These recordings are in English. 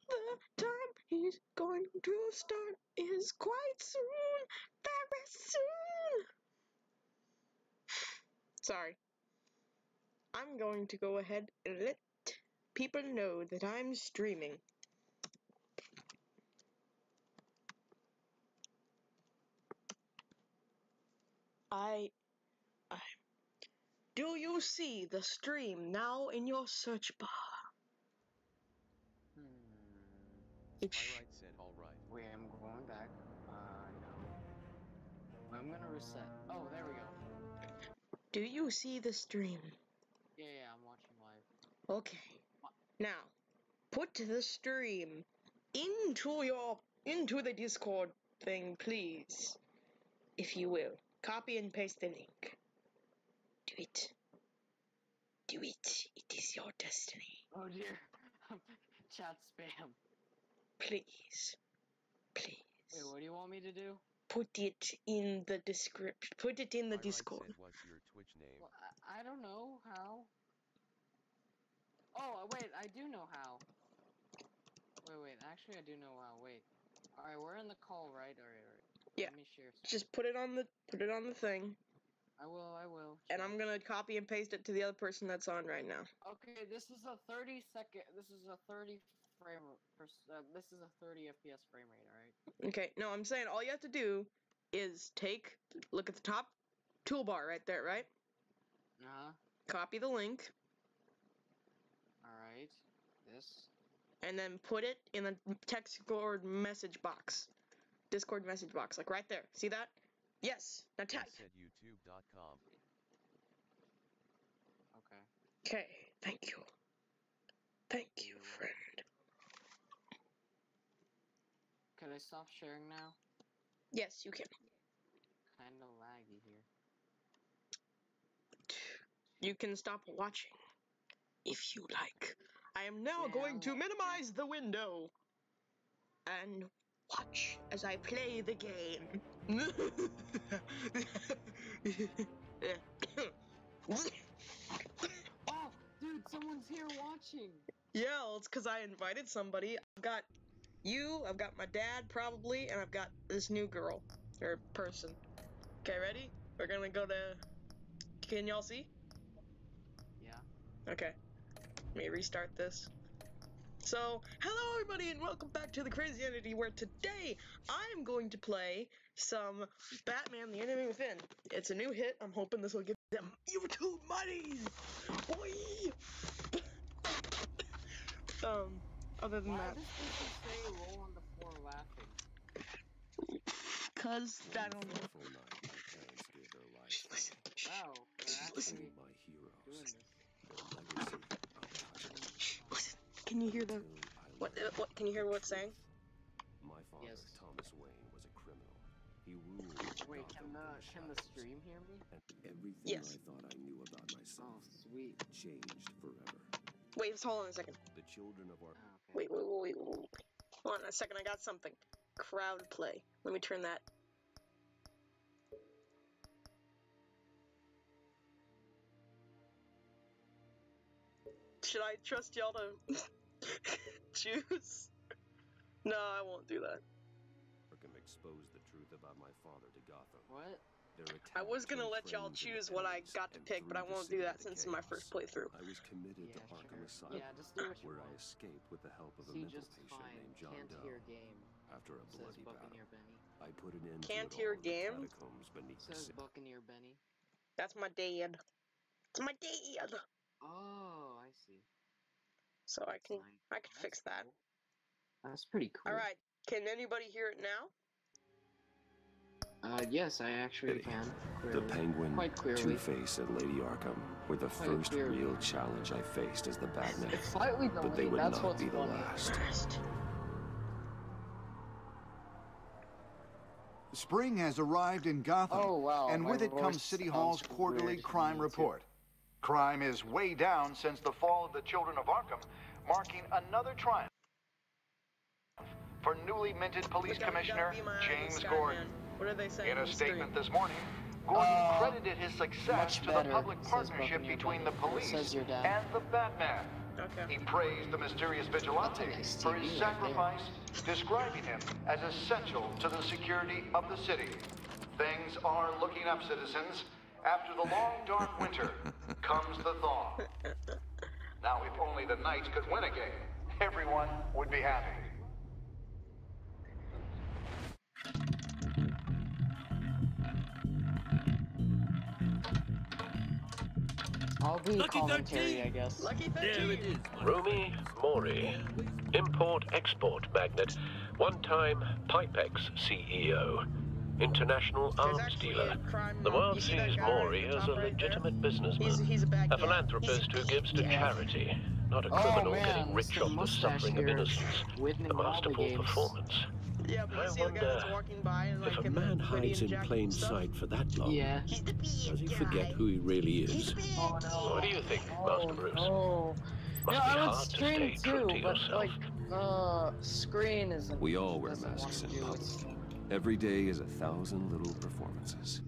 The time he's going to start is quite soon, very soon. Sorry. I'm going to go ahead and let people know that I'm streaming. Do you see the stream now in your search bar? Alright said alright. Wait, I'm going back. No. I'm gonna reset. Oh, there we go. Do you see the stream? Yeah, I'm watching live. Okay. Now, put the stream into the Discord thing, please. If you will. Copy and paste the link. Do it. Do it. It is your destiny. Oh dear. Chat spam. Please. Please. Wait, what do you want me to do? Put it in the description. Put it in the Alright Discord. said, what's your Twitch name? Well, I don't know how. Oh, wait, I do know how. Wait, actually I do know how. Wait. Alright, we're in the call, right? Alright. Yeah. Let me share. Just put it on the thing. I will. And I'm gonna copy and paste it to the other person that's on right now. Okay, this is a 30 FPS frame rate, alright? Okay, no, I'm saying all you have to do is look at the top toolbar right there, right? Uh-huh. Copy the link. Alright. This. And then put it in the Discord message box. Discord message box, like right there. See that? Yes. Now type. Said youtube.com. Okay. Okay, thank you. Thank you, friend. Can I stop sharing now? Yes, you can. Kinda laggy here. You can stop watching if you like. I am now going to minimize the window and watch as I play the game. Oh, dude, someone's here watching. Yeah, well, it's because I invited somebody. I've got you, I've got my dad probably, and I've got this new girl or person. Okay, ready? We're gonna go to. Can y'all see? Yeah. Okay. Let me restart this. So, hello everybody and welcome back to the Crazy Entity, where today I'm going to play some Batman the Enemy Within. It's a new hit. I'm hoping this will get them YouTube money! Boy! Other than Why that. does this say roll on the floor laughing? Cause I don't know. Fateful night, my parents gave their lives. Listen. Wow, we're actually My heroes. doing this. Their legacy untouchable. Listen. Can you hear the what can you hear what's saying? My father, Yes. Thomas Wayne, was a criminal. He ruled. Wait, Gotham can the stream hear me? and everything Yes. I thought I knew about Oh, myself sweet. changed forever. Wait, just hold on a second. The children of our Oh, okay. Wait. Hold on a second, I got something. Crowd play. Let me turn that. Should I trust y'all to choose? No, I won't do that. Arkham exposed the truth about my father to Gotham. What? Their I was gonna attacks let y'all on friends and choose what I enemies got to and pick, but I threw the won't do city that into since it's my chaos. first playthrough. I was committed to Yeah, Arkham sure. Asylum, Yeah, just do what you where I want. escaped with the help of a See, mental just patient fine. named John Can't Doe. hear game. After a Says bloody battle, Buccaneer Benny. I put an end Can't to it hear all in the game? catacombs beneath the Says city. Buccaneer Benny. That's my dad. It's my dad. Oh, I see. So I can Nice. I can That's fix that. cool. That's pretty cool. All right. Can anybody hear it now? Yes, I actually can. The Clearly. Penguin, Quite clearly. Two-Face, and Lady Arkham were the Quite first clearly. real challenge I faced as the Batman. It's slightly delayed. But they would That's not what's be the funny. last. Spring has arrived in Gotham, Oh, wow, and my with it voice comes City Hall's sounds quarterly weird to crime me, too. report. Crime is way down since the fall of the Children of Arkham, marking another triumph for newly minted police commissioner James Gordon. What are they saying? In on a the statement stream? this morning, Gordon credited his success much to better, the public says partnership Buccaneer between the Benny. police Says your dad. and the Batman. Okay. He praised the mysterious vigilante for his sacrifice, describing him as essential to the security of the city. Things are looking up, citizens. After the long, dark winter comes the thaw. Now, if only the Knights could win a game, everyone would be happy. I'll do Lucky commentary, 13. I guess. Lucky 13. There it is. Rumi Mori, import-export magnate, one-time Pipex CEO, international There's arms actually dealer. a crime. The world You see that sees guy Mori at the as a top right there? legitimate businessman, He's a bad guy. a philanthropist who gives to yeah. charity, not a Oh, criminal man, getting rich Mr. off the Mustache suffering of here, innocence. winning A all the masterful games. performance. Yeah, but I you see the guy that's wonder walking by and like If a in man the hoodie hides and in jacket plain and stuff. sight for that long, Yeah. He's the bad does he guy. forget who he really He's is? the bad Oh, guy. no. What do you think, Master Bruce? Oh. Must Yeah, be I would hard to stream stay true too, to but yourself. like, screen isn't. We all wear doesn't masks wanna in do public. its- Every day is 1,000 little performances.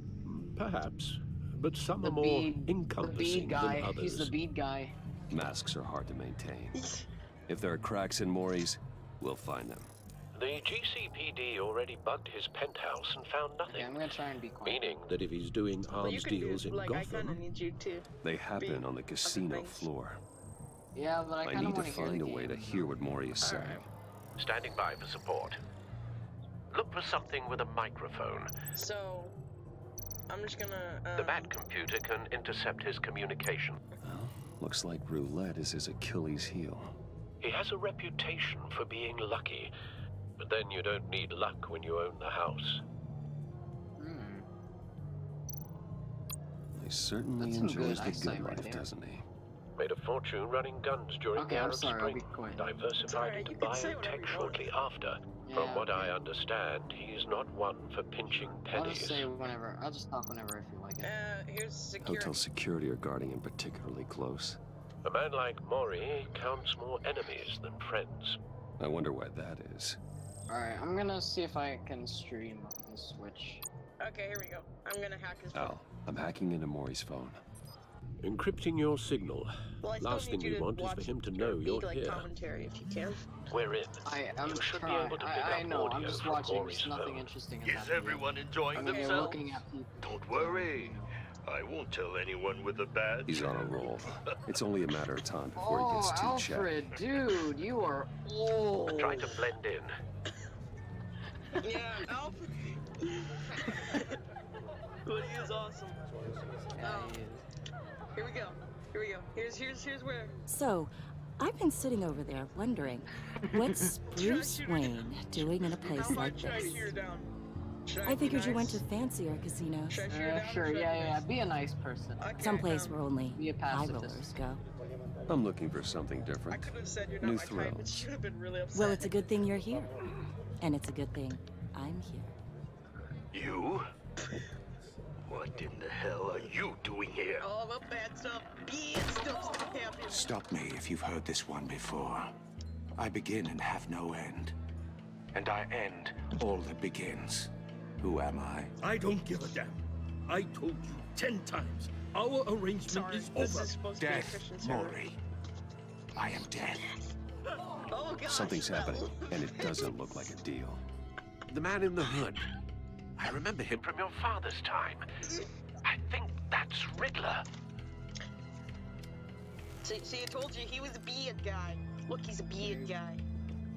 Perhaps, but some The are more bead, the encompassing bead guy. than others. He's the bead guy. Masks are hard to maintain. If there are cracks in Mori's, we'll find them. The GCPD already bugged his penthouse and found nothing. Yeah, I'm gonna try and be quiet. Meaning That if he's doing Well, you arms can deals do, in like, I kind of Gotham, need you to. they happen on the casino things. floor. Yeah, but I I kind of need to want to hear find the a way to game. hear what Mori is saying. Alright. Standing by for support. Look for something with a microphone. So, I'm just gonna. The Bat computer can intercept his communication. Well, looks like roulette is his Achilles heel. He has a reputation for being lucky, but then you don't need luck when you own the house. Hmm. He certainly That's some good enjoys the eyesight good right life, there. doesn't he? Made a fortune running guns during Okay, the I'm Arab sorry, I'll Spring. be quiet. Diversified alright, into you can say whatever biotech you shortly after. Yeah, From what I okay. understand, he's not one for pinching I'll just pennies. say whenever. I'll just talk whenever I feel like it. Here's security. Hotel security are guarding him particularly close. A man like Mori counts more enemies than friends. I wonder why that is. Alright, I'm gonna see if I can stream on the Switch. Okay, here we go. I'm gonna hack his phone. Al, I'm hacking into Mori's phone. Encrypting your signal. Well, I still Last need thing you we to want is watch for him to your know you're big, like, here. commentary if you can. We're in. I'm You should be trying. able to pick I up know. I'm audio just from watching. Mori's There's nothing phone. interesting. in Is happening. everyone enjoying Okay, themselves? looking at people. Don't worry. I won't tell anyone with a badge. He's on a roll. It's only a matter of time before he Oh, gets too Alfred, dude, you are old. Try to blend in. Yeah, Alfred. But he is awesome. Yeah, he is. Here we go. Here we go. Here's where. So, I've been sitting over there wondering, what's Bruce Wayne doing in a place How like much should I this? shear down? Should I be figured you went to nice? fancier casinos, Should I shear down? or Sure, should I yeah, be yeah. nice? Be a nice person. Okay, someplace where only Be a high pacifist. rollers go. I'm looking for something I different. could have said you're New not my type, but thrills. you would have been really upset. Well, it's a good thing you're here. And it's a good thing I'm here. You? What in the hell are you doing here? All the bad stuff. Bad stuff's gonna happen. Stop me if you've heard this one before. I begin and have no end. And I end all that begins. Who am I? I don't give a damn. I told you 10 times. Our arrangement Sorry, is this over. is supposed to be a Death, Christian server. Mori. I am death. Oh gosh. Something's happening, and it doesn't look like a deal. The man in the hood. I remember him from your father's time. I think that's Riddler. See, I told you he was a beard guy. Look, he's a beard guy.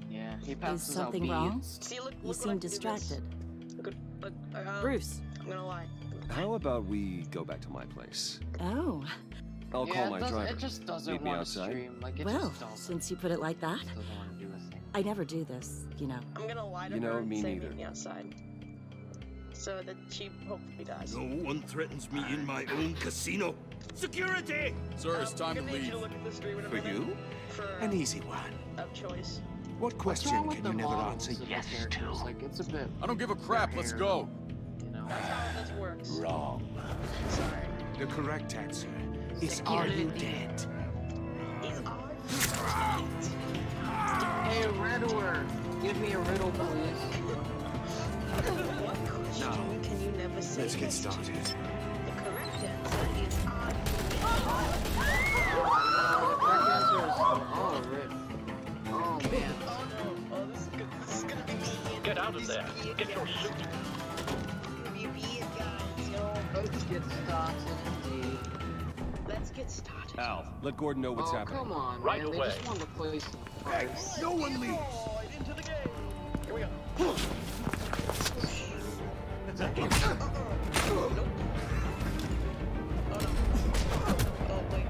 Yeah, he Is passes out something beads. wrong? See, look, You look seem distracted. Look, Bruce. I'm gonna lie. How about we go back to my place? Oh, I'll Yeah, call it my doesn't- driver. It just doesn't Meet me want to outside? stream. Like, it well, just doesn't. since you put it like that, It doesn't want to do a thing. I never do this, you know. I'm gonna lie to You know, her and me say neither. meet me outside. So that she hopefully does. No one threatens me in my own casino. Security! Sir, it's time I'm to gonna need you leave. to look at the stream in a For minute. you? For An easy one. of choice. What What's question wrong with can the you never models answer of the yes characters? to? Like, it's a bit. I don't give a crap. Let's go. You know. That's how this works. Wrong. Sorry. The correct answer is are you dead? He's on. Hey, Riddler, give me a riddle, please. What question No. can you never say? Let's get yes to? started. The correct answer is on. The correct answer is Oh, rip. Oh, man. Oh no. Oh, this is good. This is gonna be me. Get out of there. Get your suit. Be it, guys. Yo. Let's get started, indeed. Let's get started. Al, let Gordon know what's Oh, happening. come on, Right man. They away. just wanted to play some first. No one leaves. Into the game. Here we go. Nope. Oh no. Oh wait.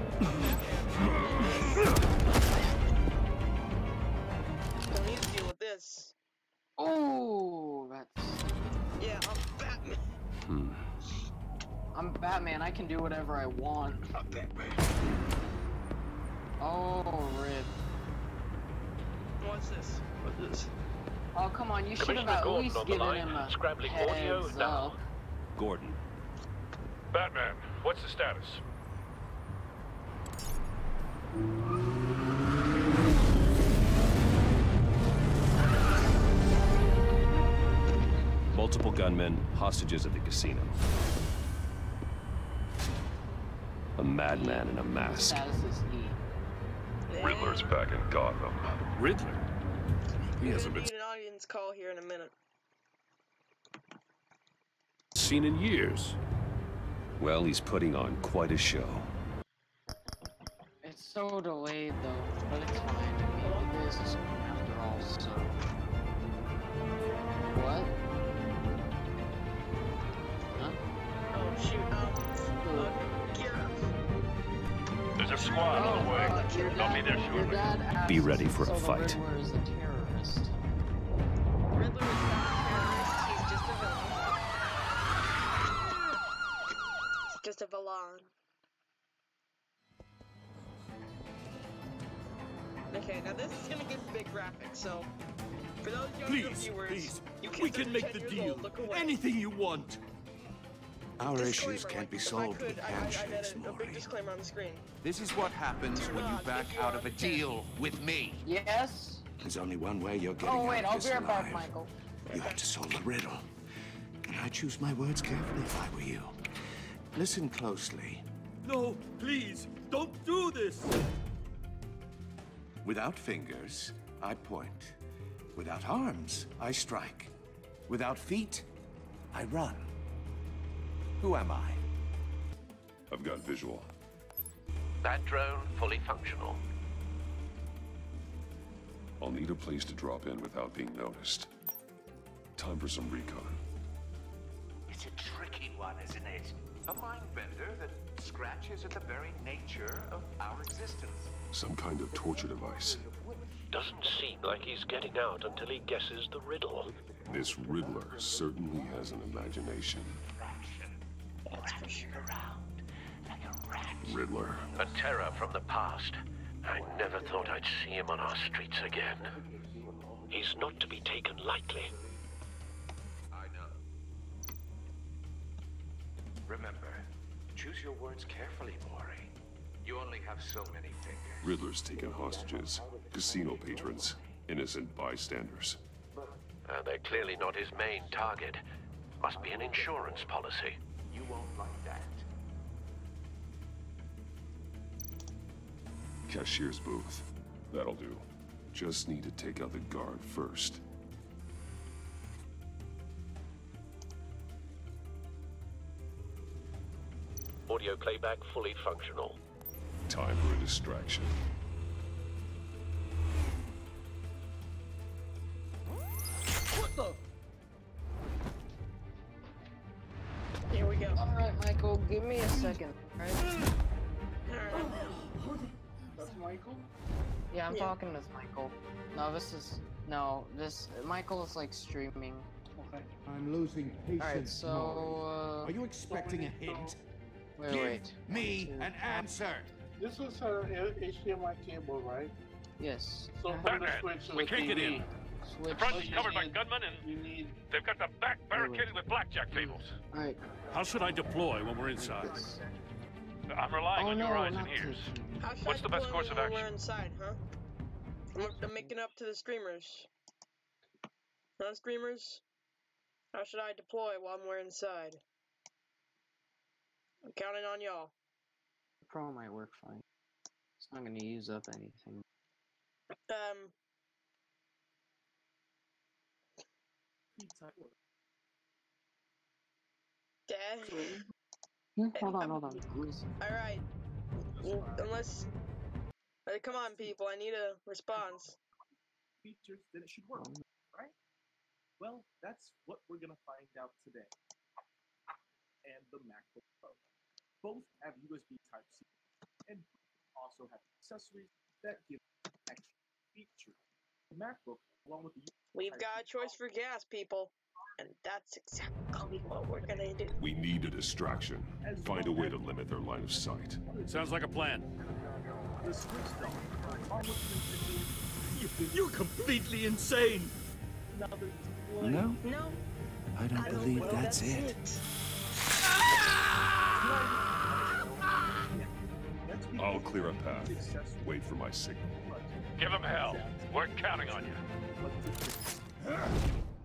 Don't need to deal with this. Oh, that's... Yeah, I'm Batman. I'm Batman. I can do whatever I want. I'm Batman. Oh, rip. What's this? What's this? Oh, come on. You should have Commissioner at Gordon least on the given line. him a Scrambling audio heads now. up. Gordon, Batman, what's the status? multiple gunmen, hostages at the casino. A madman in a mask. Status is E. Riddler's back in Gotham. Riddler? He We're hasn't gonna been need an audience call here in a minute. seen in years. Well, he's putting on quite a show. It's so delayed, though, but it's fine. I mean, this is after all, so... What? Huh? Oh shoot, Kira. There's a squad on the way. Your They'll be there your shortly. dad asked Be ready for a so fight. The Riddler is a terrorist. Riddler is not a terrorist, he's just a villain. He's just a villain. Okay, now this is gonna get big graphics, so for those younger Please, viewers, please. you We kids can under make 10 the years deal. old, look away. Anything you want. Our Disclaimer, issues can't be if I solved could, with I handshakes, a big Maury. disclaimer on the screen. This is what happens when you back out of a deal with me. Yes? There's only one way you're getting Oh, wait, out I'll of be this right back, alive. Michael. You have to solve the riddle. And I choose my words carefully if I were you. Listen closely. No, please, don't do this. Without fingers, I point. Without arms, I strike. Without feet, I run. Who am I? I've got visual. That drone fully functional. I'll need a place to drop in without being noticed. Time for some recon. It's a tricky one, isn't it? A mind bender that scratches at the very nature of our existence. Some kind of torture device. Doesn't seem like he's getting out until he guesses the riddle. This Riddler certainly has an imagination. That's for sure. Riddler. A terror from the past. I never thought I'd see him on our streets again. He's not to be taken lightly. I know. Remember, choose your words carefully, Maury. You only have so many fingers. Riddler's taken hostages. Casino patrons. Innocent bystanders. They're clearly not his main target. Must be an insurance policy. You won't like that. Cashier's booth. That'll do. Just need to take out the guard first. Audio playback fully functional. Time for a distraction. What the? Here we go. Alright, Michael, give me a second, right? Alright. That's Michael? Yeah, I'm Yeah. talking with Michael. No, Michael is like streaming. Okay. I'm losing patience. Alright, so, Are you expecting a hint? wait. Me an answer. This is an HDMI cable, right? Yes. So from Batman, the switch to we the can't get TV, in. Switch. The front is covered by gunmen and You need. they've got the back barricaded with blackjack tables. Alright. How should I deploy when we're inside? This. I'm relying Oh on no, your eyes not and ears. taking. How should What's I the best deploy course of when action? We're inside, huh? I'm making up to the screamers. Huh, screamers? How should I deploy while we're inside? I'm counting on y'all. Pro might work fine. It's not gonna use up anything. Dad. Hold on. Alright. Unless... come on, people. I need a response. Features, then it should work, right? Well, that's what we're gonna find out today. And the MacBook Pro. Both have USB Type-C and also have accessories that give extra features. The MacBook, along with the We've got a choice for gas, people. And that's exactly what we're gonna do. We need a distraction. Find a way to limit their line of sight. Sounds like a plan. The switch though, You're completely insane! No? No. I don't believe that's it. I'll clear a path. Wait for my signal. Give him hell. We're counting on you.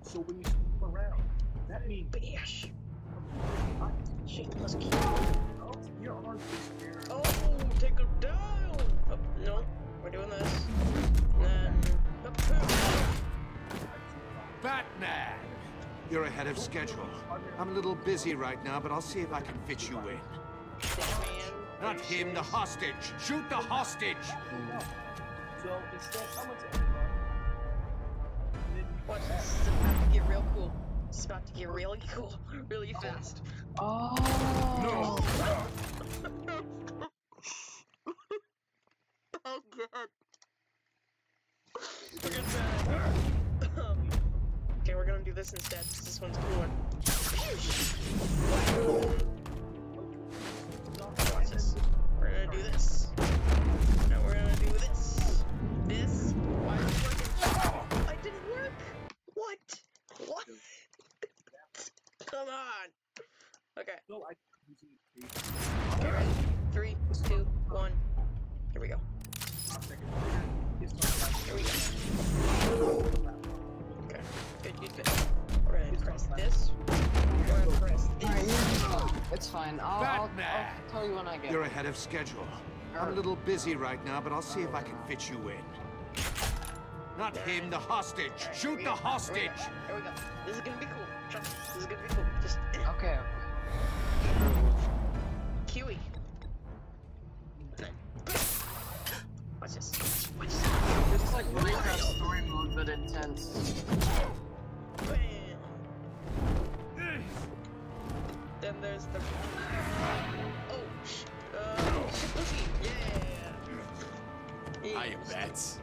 So when you swim around, that means Bish. Shit, let's keep. Oh, take him down. Oh, no, we're doing this. And then Batman! You're ahead of schedule. I'm a little busy right now, but I'll see if I can fit you in. Not him, the hostage! Shoot the hostage! So instead, I'm gonna watch this. This is about to get real cool. This is about to get really cool, really fast. Oh. No. Oh god. Okay, we're gonna do this instead, because this one's cooler. Watch this. We're gonna do this. Now we're gonna do this. This. Why is it working? It didn't work! What? What? Come on! Okay. Okay, ready? 3, 2, 1. Here we go. Here we go. Okay, good. We're gonna press this. We're gonna press this. It's fine. I'll tell you when I get You're ahead of schedule. I'm a little busy right now, but I'll see if I can fit you in. Not him, the hostage! Shoot the hostage! Here we go. This is gonna be cool. Trust me, this is gonna be cool. Just... Okay. Kiwi. Watch this. Watch this. It's like Minecraft story mode, but intense. Bam. Then there's the... Yeah! Hiya, Bats.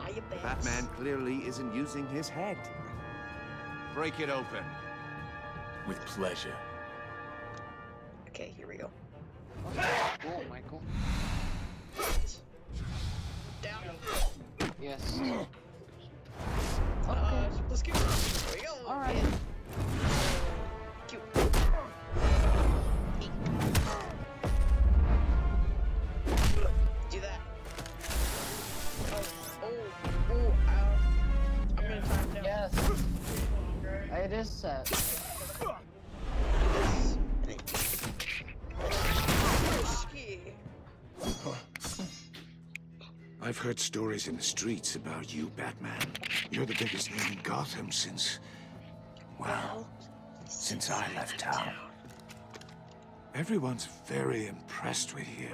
Hiya, Bats. Batman clearly isn't using his head. Break it open. With pleasure. Okay, here we go. Cool, Michael. Down. Yes. Let's keep going. Here we go. Alright. Cute. Do that. I'm gonna time down. Yes. It is set. I've heard stories in the streets about you, Batman. You're the biggest name in Gotham since... well, since I left town. Everyone's very impressed with you.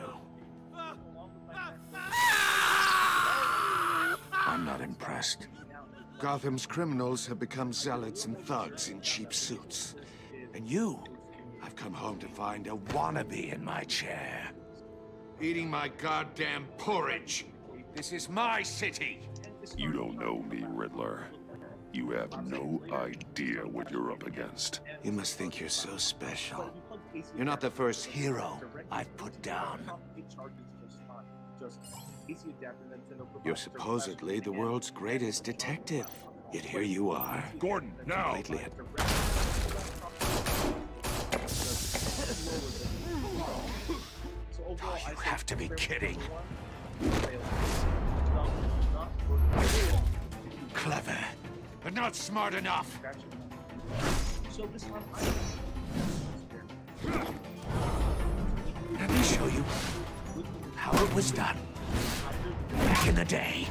I'm not impressed. Gotham's criminals have become zealots and thugs in cheap suits. And you, I've come home to find a wannabe in my chair. Eating my goddamn porridge. This is my city. You don't know me, Riddler. You have no idea what you're up against. You must think you're so special. You're not the first hero I've put down. You're supposedly the world's greatest detective. Yet here you are. Gordon, now! Completely Oh, you have to be kidding. Clever, but not smart enough. Let me show you how it was done back in the day.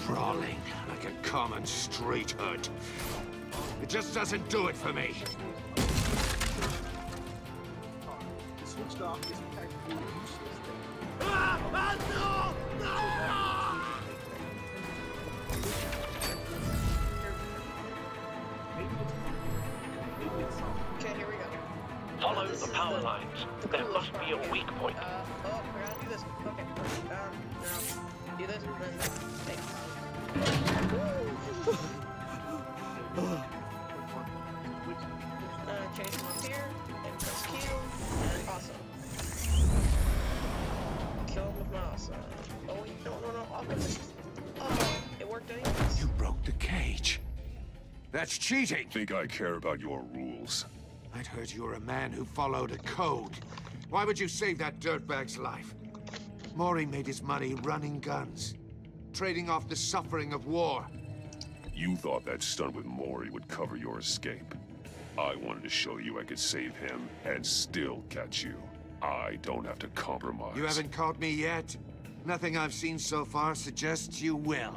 Crawling like a common street hood. It just doesn't do it for me. Switched off is technically useless. Okay, here we go. Follow the power lines. There must be a weak point. Oh, we're gonna do this. Okay. No. Do this, and then... Hey. Change them up here, and press Q, and awesome. Kill him with my awesome. Oh, wait, no, opposite. Oh, it worked anyways. You broke the cage. That's cheating. Think I care about your rules? I'd heard you were a man who followed a code. Why would you save that dirtbag's life? Mori made his money running guns, trading off the suffering of war. You thought that stunt with Mori would cover your escape. I wanted to show you I could save him and still catch you. I don't have to compromise. You haven't caught me yet. Nothing I've seen so far suggests you will.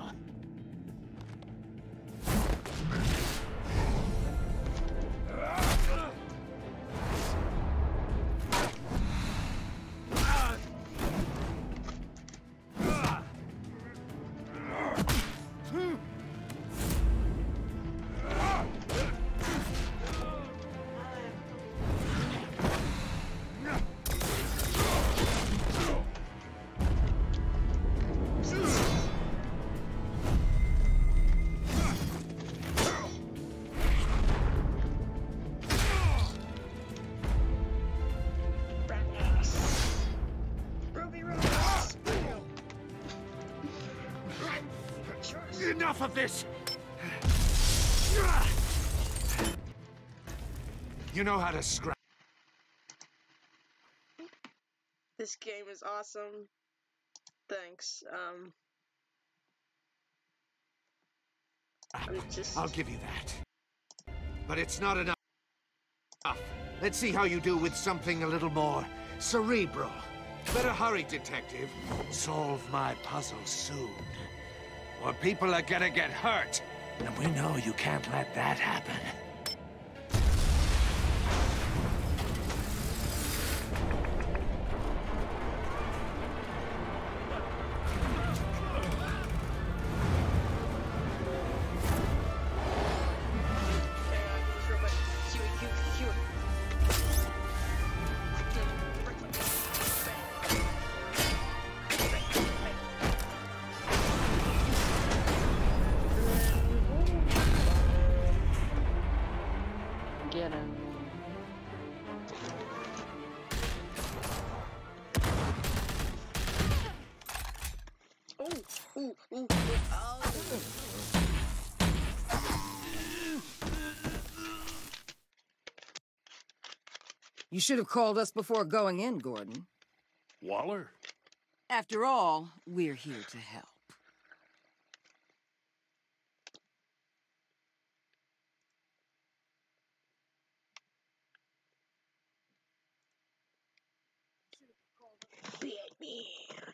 Enough of this! You know how to scrap. This game is awesome. Thanks. I'll give you that. But it's not enough. Let's see how you do with something a little more cerebral. Better hurry, detective. Solve my puzzle soon. Or people are gonna get hurt. And we know you can't let that happen. Get him. Ooh. You should have called us before going in, Gordon. Waller? After all, we're here to help. Batman.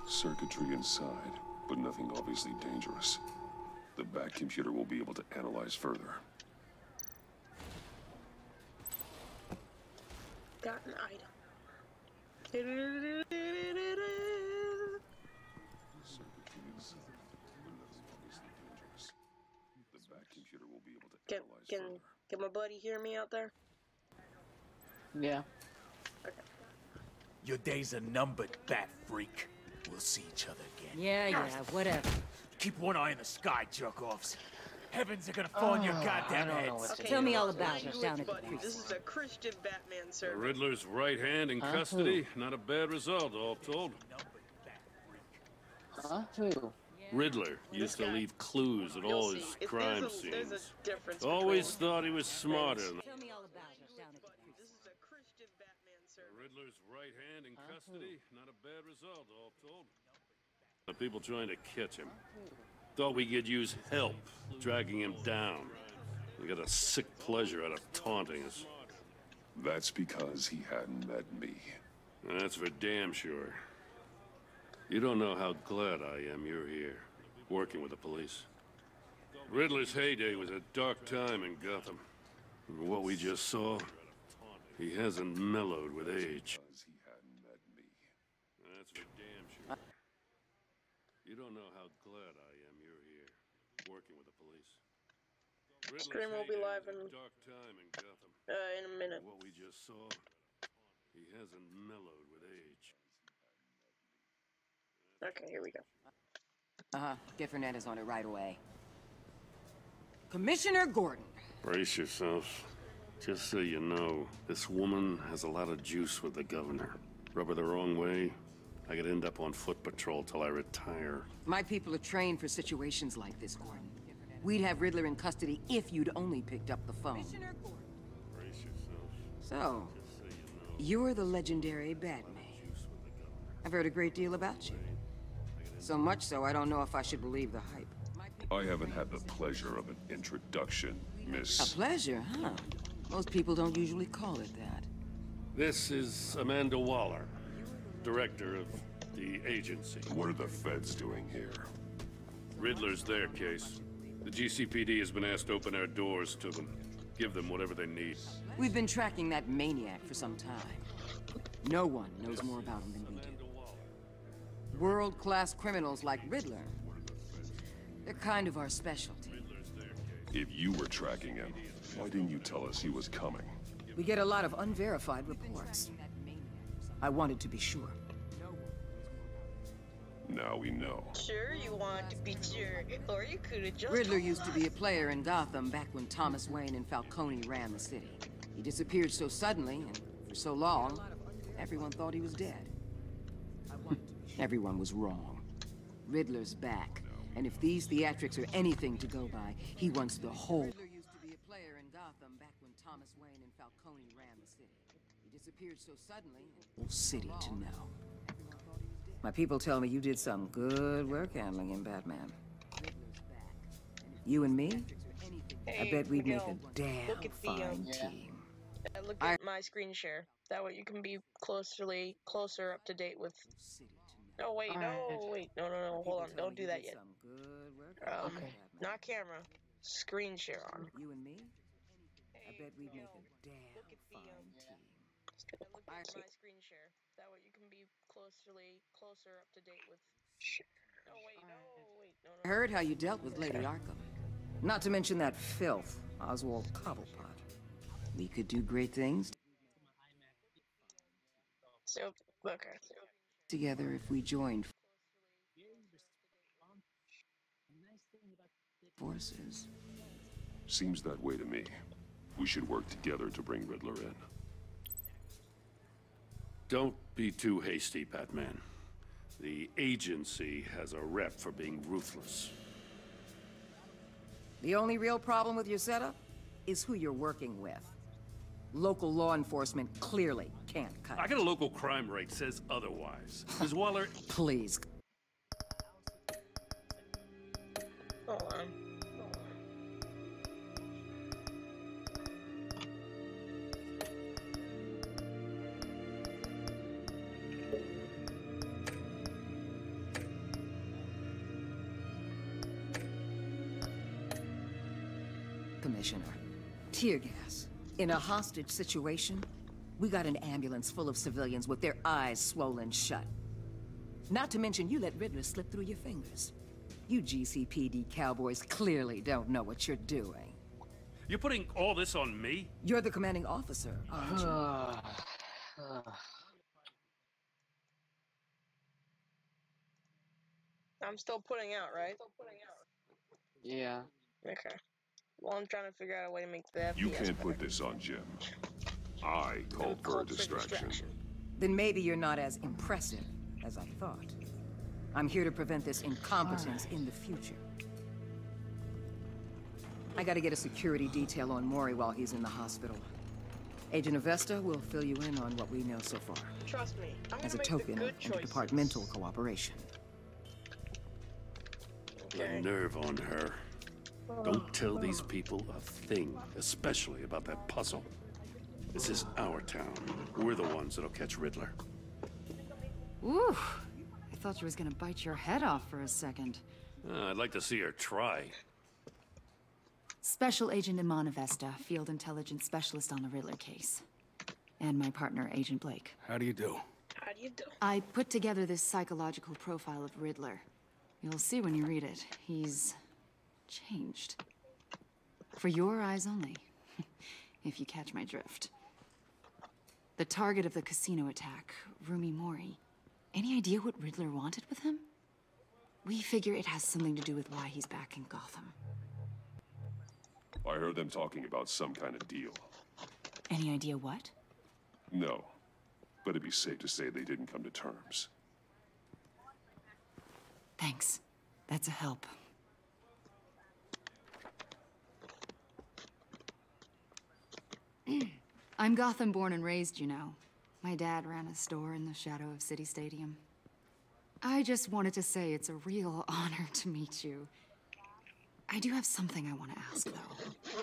Circuitry inside, but nothing obviously dangerous. The back computer will be able to analyze further. Got an item. Circuitry inside, but nothing obviously dangerous. The back computer will be able to analyze further. Can my buddy hear me out there? Yeah. Okay. Your days are numbered, bat freak. We'll see each other again. Yeah, whatever. Keep one eye in the sky, jerk-offs. Heavens are gonna fall on your goddamn heads. Okay, Tell me all about it language, down at the buddy. precinct. This is a Christian Batman server. Riddler's right hand in custody. Not a bad result, all told. Who? Riddler used to leave clues at all his crime There's scenes. a difference Always between thought he was smarter than Tell me all about it down at the precinct. This is a Christian Batman server. Riddler's right hand in custody. Not a bad result, all told. The people trying to catch him thought we could use help dragging him down. We got a sick pleasure out of taunting us. That's because he hadn't met me. That's for damn sure. You don't know how glad I am you're here, working with the police. Riddler's heyday was a dark time in Gotham. And what we just saw, he hasn't mellowed with age. That's for damn sure. You don't know how glad I am you're here, working with the police. Scream will be live in dark time in Gotham. In a minute. What we just saw, he hasn't mellowed with age. Okay, here we go. Get Fernandez on it right away. Commissioner Gordon. Brace yourself. Just so you know, this woman has a lot of juice with the governor. Rub her the wrong way, I could end up on foot patrol till I retire. My people are trained for situations like this, Gordon. We'd have Riddler in custody if you'd only picked up the phone. Brace yourself. So, Just so you know, you're the legendary Batman. I've heard a great deal about you. So much so, I don't know if I should believe the hype. I haven't had the pleasure of an introduction, Miss. A pleasure, huh? Most people don't usually call it that. This is Amanda Waller, director of the agency. What are the feds doing here? Riddler's their case. The GCPD has been asked to open our doors to them. Give them whatever they need. We've been tracking that maniac for some time. No one knows more about him than we do. World-class criminals like Riddler. They're kind of our specialty. If you were tracking him, why didn't you tell us he was coming? We get a lot of unverified reports. I wanted to be sure. Now we know. Sure, you want to be sure, or you could have just. Riddler used to be a player in Gotham back when Thomas Wayne and Falcone ran the city. He disappeared so suddenly and for so long, everyone thought he was dead. Everyone was wrong. Riddler's back, and if these theatrics are anything to go by, he wants the whole. Riddler used to be a player in Gotham back when Thomas Wayne and Falcone ran the city. He disappeared so suddenly, the whole city to know. My people tell me you did some good work handling him, Batman. You and me? I bet we'd make a damn look at the, fine team. Look at my screen share. That way you can be closer up to date with. No, wait, no, wait, no, hold on, don't do that yet. Not camera, screen share on. You and me? I bet we'd make a damn fine team. Look at my screen share. That way you can be closer up to date with. No, wait, no. I heard how you dealt with Lady Arkham. Not to mention that filth, Oswald Cobblepot. We could do great things So, okay. together if we joined forces. Seems that way to me. We should work together to bring Riddler in. Don't be too hasty, Batman. The agency has a rep for being ruthless. The only real problem with your setup is who you're working with. Local law enforcement clearly can't cut I got a local crime rate says otherwise. Ms. Waller... Please. Hold on. Commissioner, tear gas. In a hostage situation, we got an ambulance full of civilians with their eyes swollen shut. Not to mention you let Riddler slip through your fingers. You GCPD cowboys clearly don't know what you're doing. You're putting all this on me? You're the commanding officer, aren't you? I'm still putting out, right? Yeah. Okay. Well, I'm trying to figure out a way to make that. You can't put this on Jim. I called for a distraction. Then maybe you're not as impressive as I thought. I'm here to prevent this incompetence in the future. I gotta get a security detail on Mori while he's in the hospital. Agent Avesta will fill you in on what we know so far. Trust me, I'm as a make token the of good choices. interdepartmental cooperation. The nerve on her. Don't tell these people a thing, especially about that puzzle. This is our town. We're the ones that'll catch Riddler. Ooh, I thought you was gonna bite your head off for a second. I'd like to see her try. Special Agent Iman Avesta, Field Intelligence Specialist on the Riddler case. And my partner, Agent Blake. How do you do? How do you do? I put together this psychological profile of Riddler. You'll see when you read it. He's changed. For your eyes only, if you catch my drift. The target of the casino attack, Rumi Mori. Any idea what Riddler wanted with him? We figure it has something to do with why he's back in Gotham. I heard them talking about some kind of deal. Any idea what? No, but it'd be safe to say they didn't come to terms. Thanks. That's a help. I'm Gotham born and raised, you know. My dad ran a store in the shadow of City Stadium. I just wanted to say it's a real honor to meet you. I do have something I want to ask, though.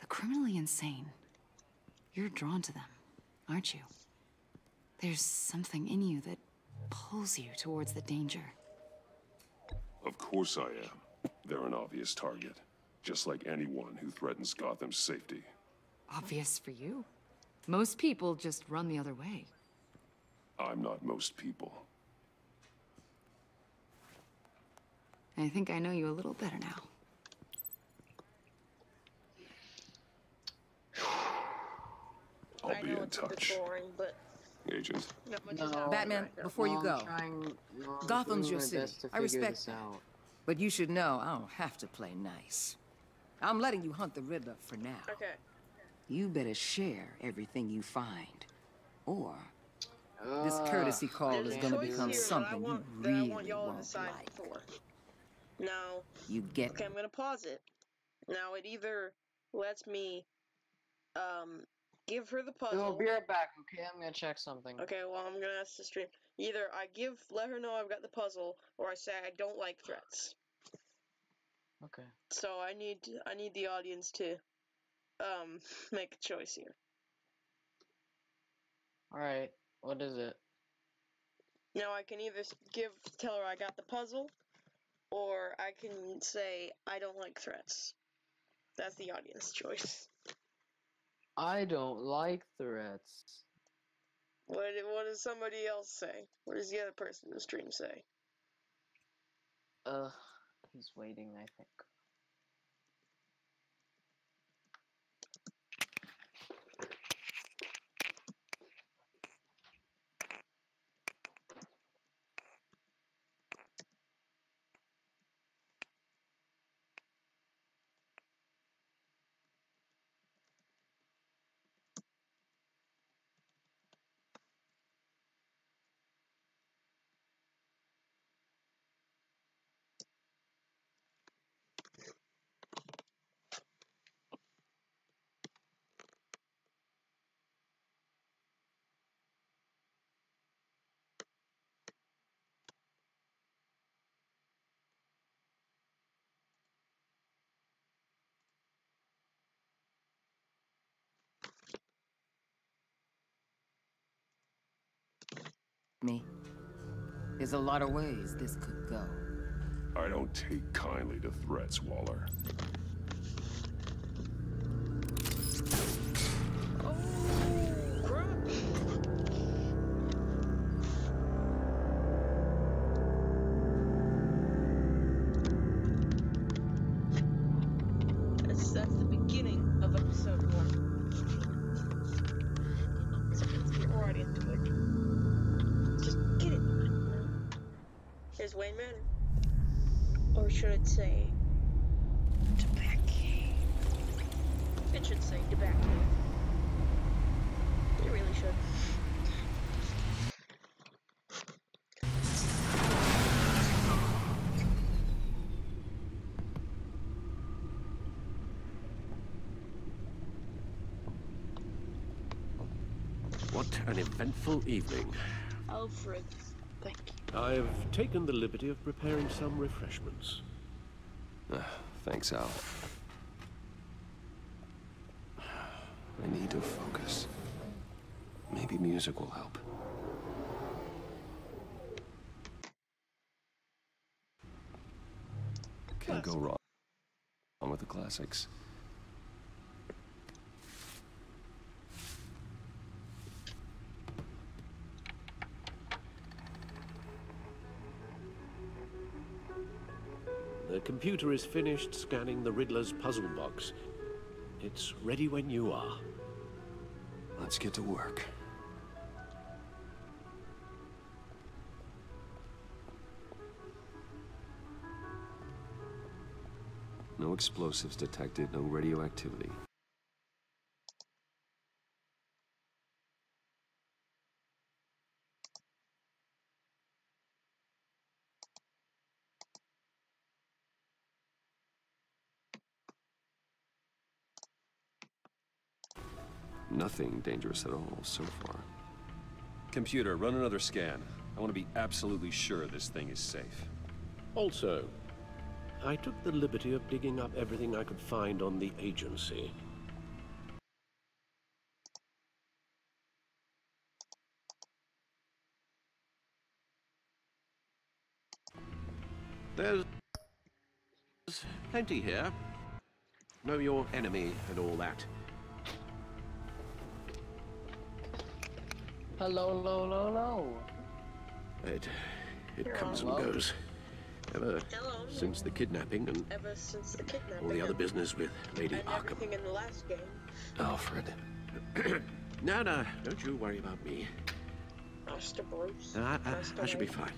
The criminally insane. You're drawn to them, aren't you? There's something in you that pulls you towards the danger. Of course I am. They're an obvious target. Just like anyone who threatens Gotham's safety. Obvious for you. Most people just run the other way. I'm not most people. I think I know you a little better now. I'll be in touch. Boring, but Agent. No, Batman, before you go. Gotham's your city. I respect that. But you should know I don't have to play nice. I'm letting you hunt the Riddler for now. Okay. You better share everything you find. Or this courtesy call is going to become something you really won't like. Now, you get okay, I'm going to pause it. Now, it either lets me give her the puzzle. I'll be right back, okay? I'm going to check something. Okay, well, I'm going to ask the stream. Either I let her know I've got the puzzle, or I say I don't like threats. Okay. So I need the audience to make a choice here. Alright, what is it? Now I can either tell her I got the puzzle, or I can say I don't like threats. That's the audience choice. I don't like threats. What does somebody else say? What does the other person in the stream say? He's waiting, I think. Me. There's a lot of ways this could go. I don't take kindly to threats, Waller. That's the beginning of episode 1. So let's get right into it. Just get it. is Wayne Manor. Or should it say Tobacco? It should say Tobacco. It really should. What an eventful evening. Alfred, thank you. I've taken the liberty of preparing some refreshments. Thanks, Al. I need to focus. Maybe music will help. Can't go wrong with the classics. The computer is finished scanning the Riddler's puzzle box. It's ready when you are. Let's get to work. No explosives detected, no radioactivity. Nothing dangerous at all so far. Computer, run another scan. I want to be absolutely sure this thing is safe. Also, I took the liberty of digging up everything I could find on the agency. There's plenty here. Know your enemy and all that. Hello, hello, hello, hello. It comes and goes. Ever since the kidnapping and all the other business with Lady Arkham. Everything in the last game. Alfred. No, don't you worry about me. Master Bruce. I should be fine.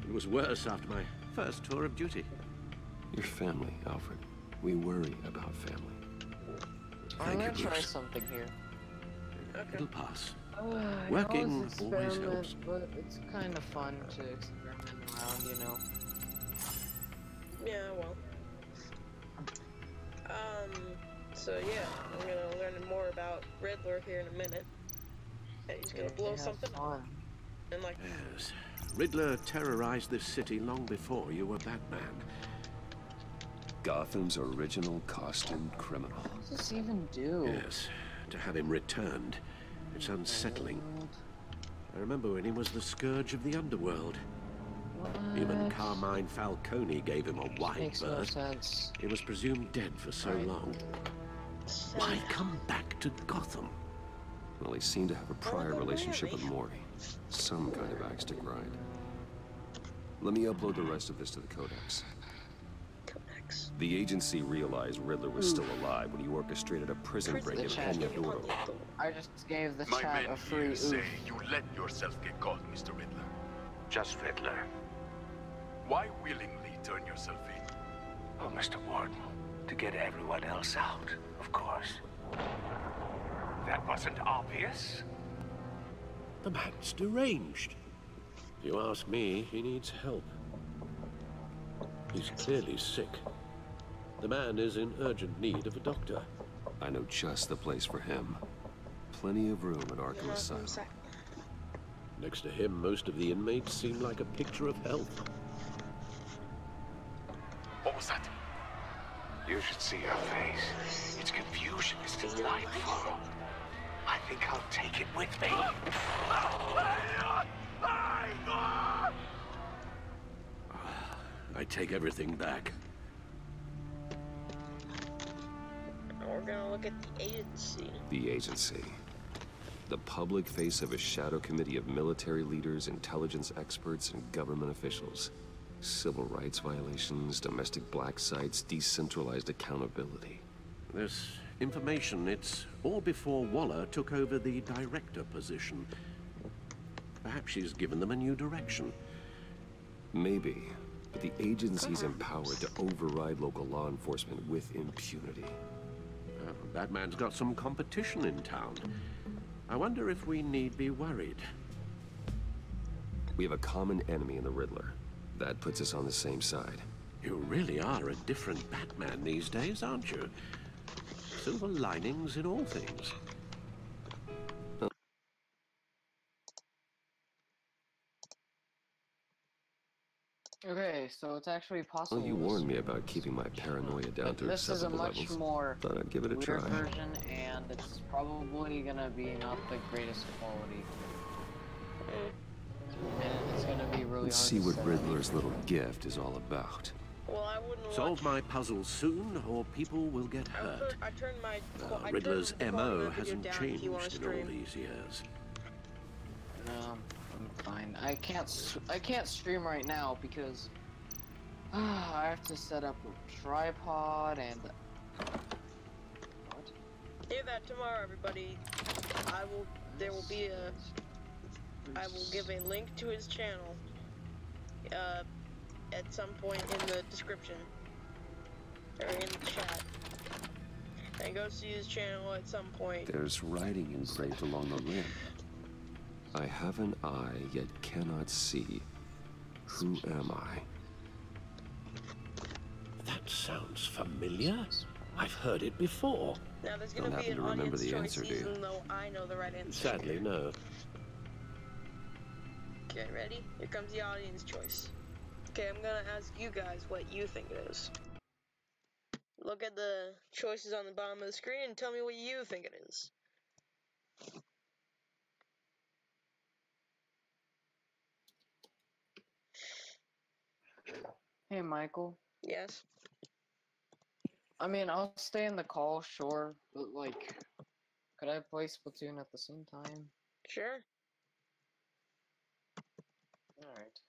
It was worse after my first tour of duty. Your family, Alfred. We worry about family. I'm gonna try something here. Okay. It'll pass. Working always helps. But it's kind of fun to experiment around, you know. Yeah, well. So yeah, I'm gonna learn more about Riddler here in a minute. And he's gonna blow something up. And like... Yes. Riddler terrorized this city long before you were Batman. Gotham's original costumed criminal. What does this even do? Yes. To have him returned, it's unsettling. I remember when he was the scourge of the underworld. What? Even Carmine Falcone gave him a wide Makes berth. no sense. He was presumed dead for so long. Why come back to Gotham? Well, he seemed to have a prior relationship with Mori. Some kind of axe to grind. Let me upload the rest of this to the Codex. The agency realized Riddler was still alive when he orchestrated a prison break in Peñador. I just gave the My chat men a free here say oof. you let yourself get caught, Mr. Riddler. Just Riddler. Why willingly turn yourself in? Oh, Mr. Warden, to get everyone else out, of course. That wasn't obvious. The man's deranged. If you ask me, he needs help. He's clearly sick. The man is in urgent need of a doctor. I know just the place for him. Plenty of room at Arkham Asylum. Next to him, most of the inmates seem like a picture of health. What was that? You should see her face. Its confusion is delightful. I think I'll take it with me. I take everything back. We're gonna look at the agency. The agency. The public face of a shadow committee of military leaders, intelligence experts, and government officials. Civil rights violations, domestic black sites, decentralized accountability. This information, it's all before Waller took over the director position. Perhaps she's given them a new direction. Maybe, but the agency's empowered to override local law enforcement with impunity. Batman's got some competition in town. I wonder if we need be worried. We have a common enemy in the Riddler. That puts us on the same side. You really are a different Batman these days, aren't you? Silver linings in all things. Okay, so it's actually possible. Well, you warned me about keeping my paranoia down to this is a acceptable much levels. more Thought I'd give it a weird try. version, and it's probably gonna be not the greatest quality. And it's gonna be really Let's hard see to what set Riddler's little gift is all about. Well, I wouldn't Solve my puzzles soon, or people will get hurt. I turned my Riddler's MO video hasn't down if changed you wanna in all stream. these years. No, I'm fine. I can't stream right now because I have to set up a tripod and. What? Hear that tomorrow, everybody. There will be a. I will give a link to his channel. At some point in the description or in the chat. And go see his channel at some point. There's writing engraved along the rim. I have an eye, yet cannot see. Who am I? That sounds familiar. I've heard it before. Now there's gonna Don't be happen an to remember audience the choice, answer, do you? even though I know the right answer. Sadly, no. Okay, ready? Here comes the audience choice. Okay, I'm gonna ask you guys what you think it is. Look at the choices on the bottom of the screen and tell me what you think it is. Hey, Michael. Yes. I mean, I'll stay in the call, sure, but like, could I play Splatoon at the same time? Sure. Alright.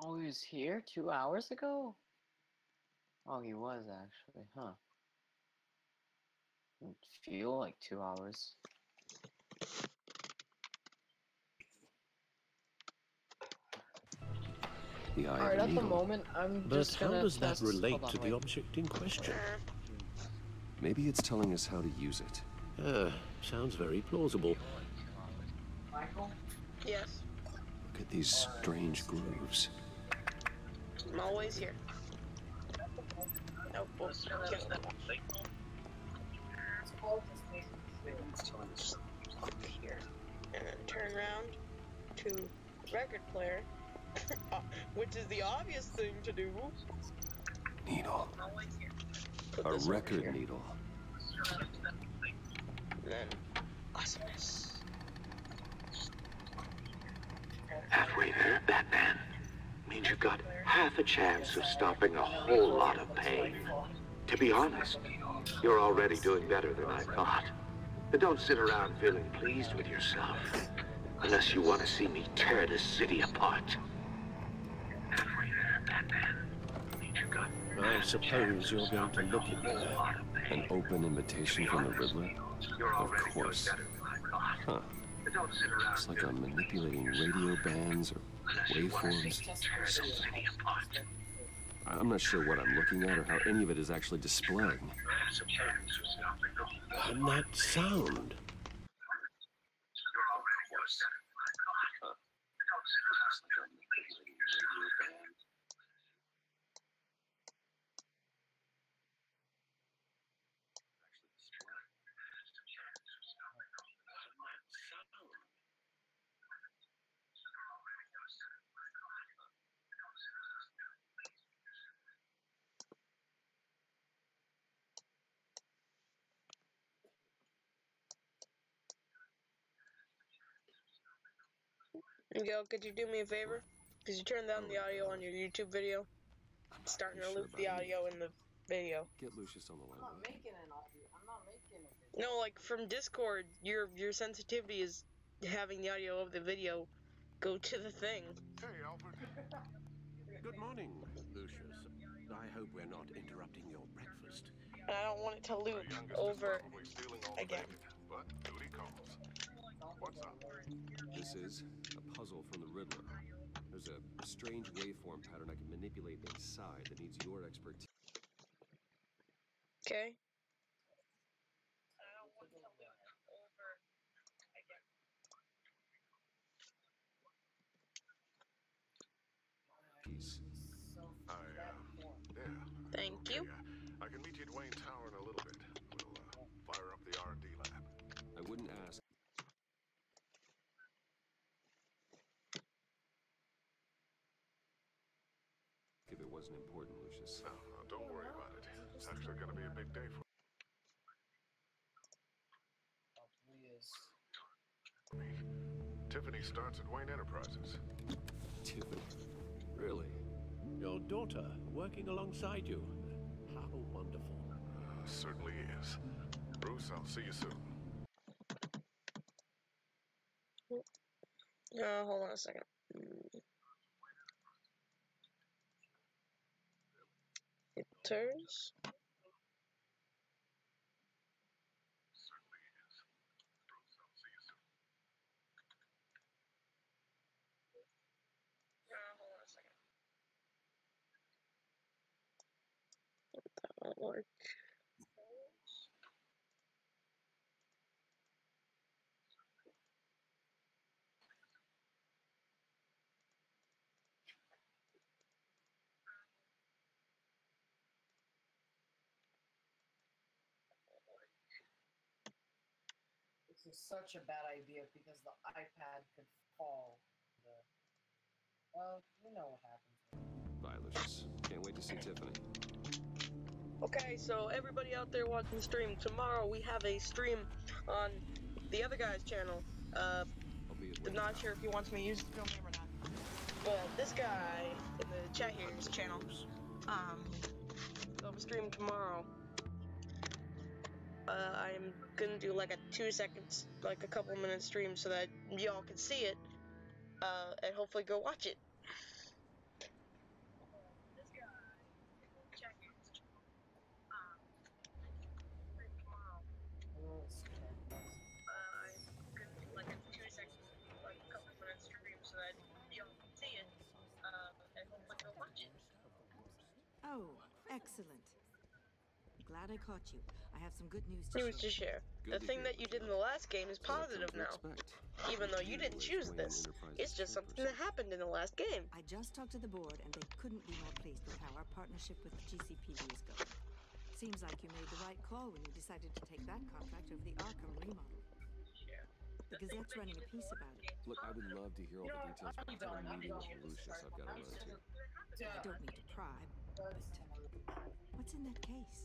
Oh, he was here 2 hours ago? Oh, he was actually, huh? Didn't feel like 2 hours. Alright, at the moment, I'm just gonna But how does that test... relate Hold on, to the wait. object in question? Maybe it's telling us how to use it. Sounds very plausible. Michael? Yes. Look at these strange grooves. I'm always here. Nope. Oops, can't. Here. And then turn around to record player, which is the obvious thing to do. Needle. Put A this over record here. needle. And then awesomeness. Halfway there, Batman. Means you've got half a chance of stopping a whole lot of pain. To be honest, you're already doing better than I thought. But don't sit around feeling pleased with yourself. Unless you want to see me tear this city apart. Halfway there, Batman. Means you've got I suppose you're going to look at me. An open invitation from the Riddler? Of course. Huh. Looks like I'm manipulating radio bands or waveforms. I'm not sure what I'm looking at or how any of it is actually displaying. And that sound. Miguel, could you do me a favor? Could you turn down the audio on your YouTube video? It's starting to loop the audio in the video. Get Lucius on the line. I'm not making an audio. I'm not making a video. No, like from Discord, your sensitivity is having the audio of the video go to the thing. Hey, Albert. Good morning, Lucius. I hope we're not interrupting your breakfast. And I don't want it to loop over again. But duty calls. What's up? This is a puzzle from the Riddler. There's a strange waveform pattern I can manipulate inside that needs your expertise. Okay. Thank you. I can meet you at Wayne Tower in a little bit. We'll fire up the R&D lab. I wouldn't ask. If it wasn't important, Lucius. No, don't worry about it. It's actually going to be a big day for me. Tiffany starts at Wayne Enterprises. Tiffany? Really? Your daughter working alongside you. How wonderful. Certainly is. Bruce, I'll see you soon. Hold on a second. It turns. That won't work. This is such a bad idea because the iPad could fall. You know what happened. Bye, Lucius. Can't wait to see Tiffany. Okay, so everybody out there watching the stream, tomorrow we have a stream on the other guy's channel. I'm not sure if he wants me to use the film name or not. But this guy in the chat here's channel, we'll have a stream tomorrow. I'm gonna do like a 2 seconds, like a couple minute stream so that y'all can see it, and hopefully go watch it. Oh, excellent. Glad I caught you. I have some good news to share. The thing that you did in the last game is positive now. Even though you didn't choose this. It's just something that happened in the last game. I just talked to the board and they couldn't be more pleased with how our partnership with GCPD is going. Seems like you made the right call when you decided to take that contract over the Arkham remodel. The Gazette's running a piece about it. Look, I would love to hear all the details, but I've got a meeting with Lucius I've got to run to. I don't mean to pry, but what's in that case?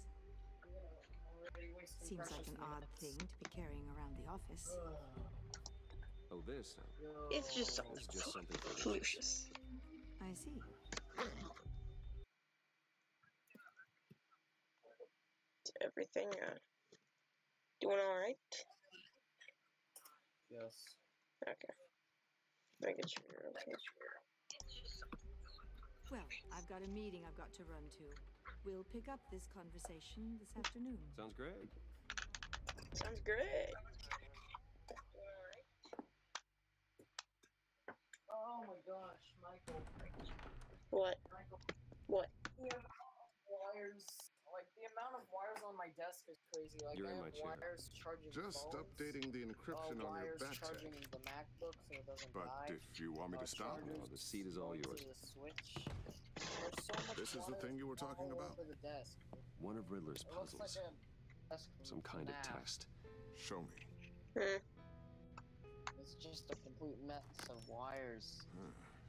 Seems like an odd thing to be carrying around the office. Oh, this? It's just something for Lucius. I see. Is everything doing alright? Yes. Okay. Making sure you're okay. Well, I've got a meeting I've got to run to. We'll pick up this conversation this afternoon. Sounds great. Sounds great. Oh my gosh, Michael. What? Michael. What? The wires, like the amount of wires on my desk is crazy. Like You're I in have my chair. wires charging Just phones, updating the encryption on your wires charging backpack. the MacBook so it doesn't But die. if you want me to stop, Oh, the seat is all Going yours. to the switch. There's so much This is the wires thing you were talking all about? over the desk. One of Riddler's It looks puzzles. like a desk from Some kind of FNAF. test. Show me. It's just a complete mess of wires.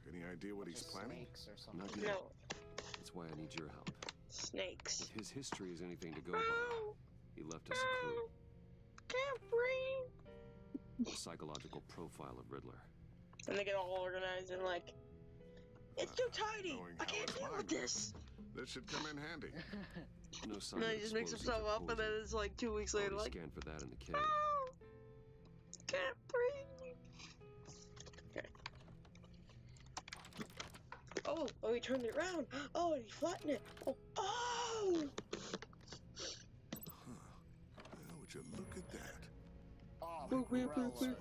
Any idea what he's planning? Snakes or something. Not yet. That's why I need your help. Snakes. If his history is anything to go by, he left us a clue. Can't breathe. A psychological profile of Riddler. And they get all organized and like, it's too tidy. I can't deal with this. This should come in handy. No sign And then of he just makes explosives himself or up, and then it's like 2 weeks later, Already like, scanned for that in the cave. oh, can't breathe. Okay. Oh, he turned it around. Oh, and he flattened it. Oh! Would you look at that? Oh, Boo, boo, boo, boo.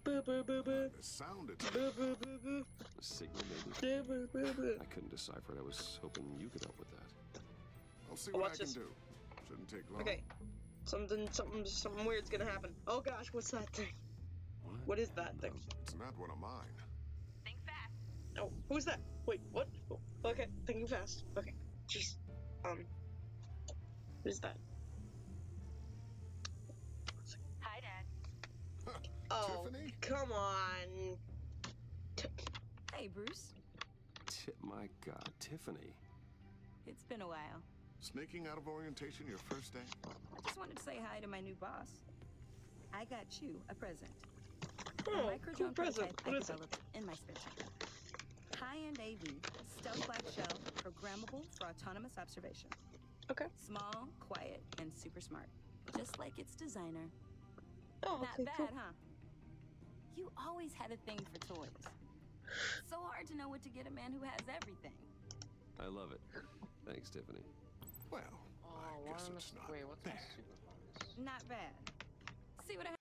Boo, boo, boo, boo. The sound it. Boo, boo, boo, boo. A signal, maybe? Boo, boo, boo, boo. I couldn't decipher it. I was hoping you could help with that. I'll see Oh, what I watch can this. do. Shouldn't take long. Okay. Something weird's gonna happen. Oh gosh, what's that thing? What is that thing? It's not one of mine. Think fast. Oh, who's that? Wait, what? Oh, okay, thinking fast. Okay, jeez. Who's that? Hi, Dad. Oh, Tiffany? come on. Hey, Bruce. My God, Tiffany. It's been a while. Sneaking out of orientation your first day? I just wanted to say hi to my new boss. I got you a present. Oh, a micro cool drone present. prototype I What is it? developed in my spare time. High-end AV, stealth black shell, programmable for autonomous observation. Okay. Small, quiet, and super smart. Just like its designer. Oh, Not okay, bad, cool. huh? You always had a thing for toys. So hard to know what to get a man who has everything. I love it. Thanks, Tiffany. Well, Oh, I guess why it's not wait, what's my bad. superpowers? Not bad. See what I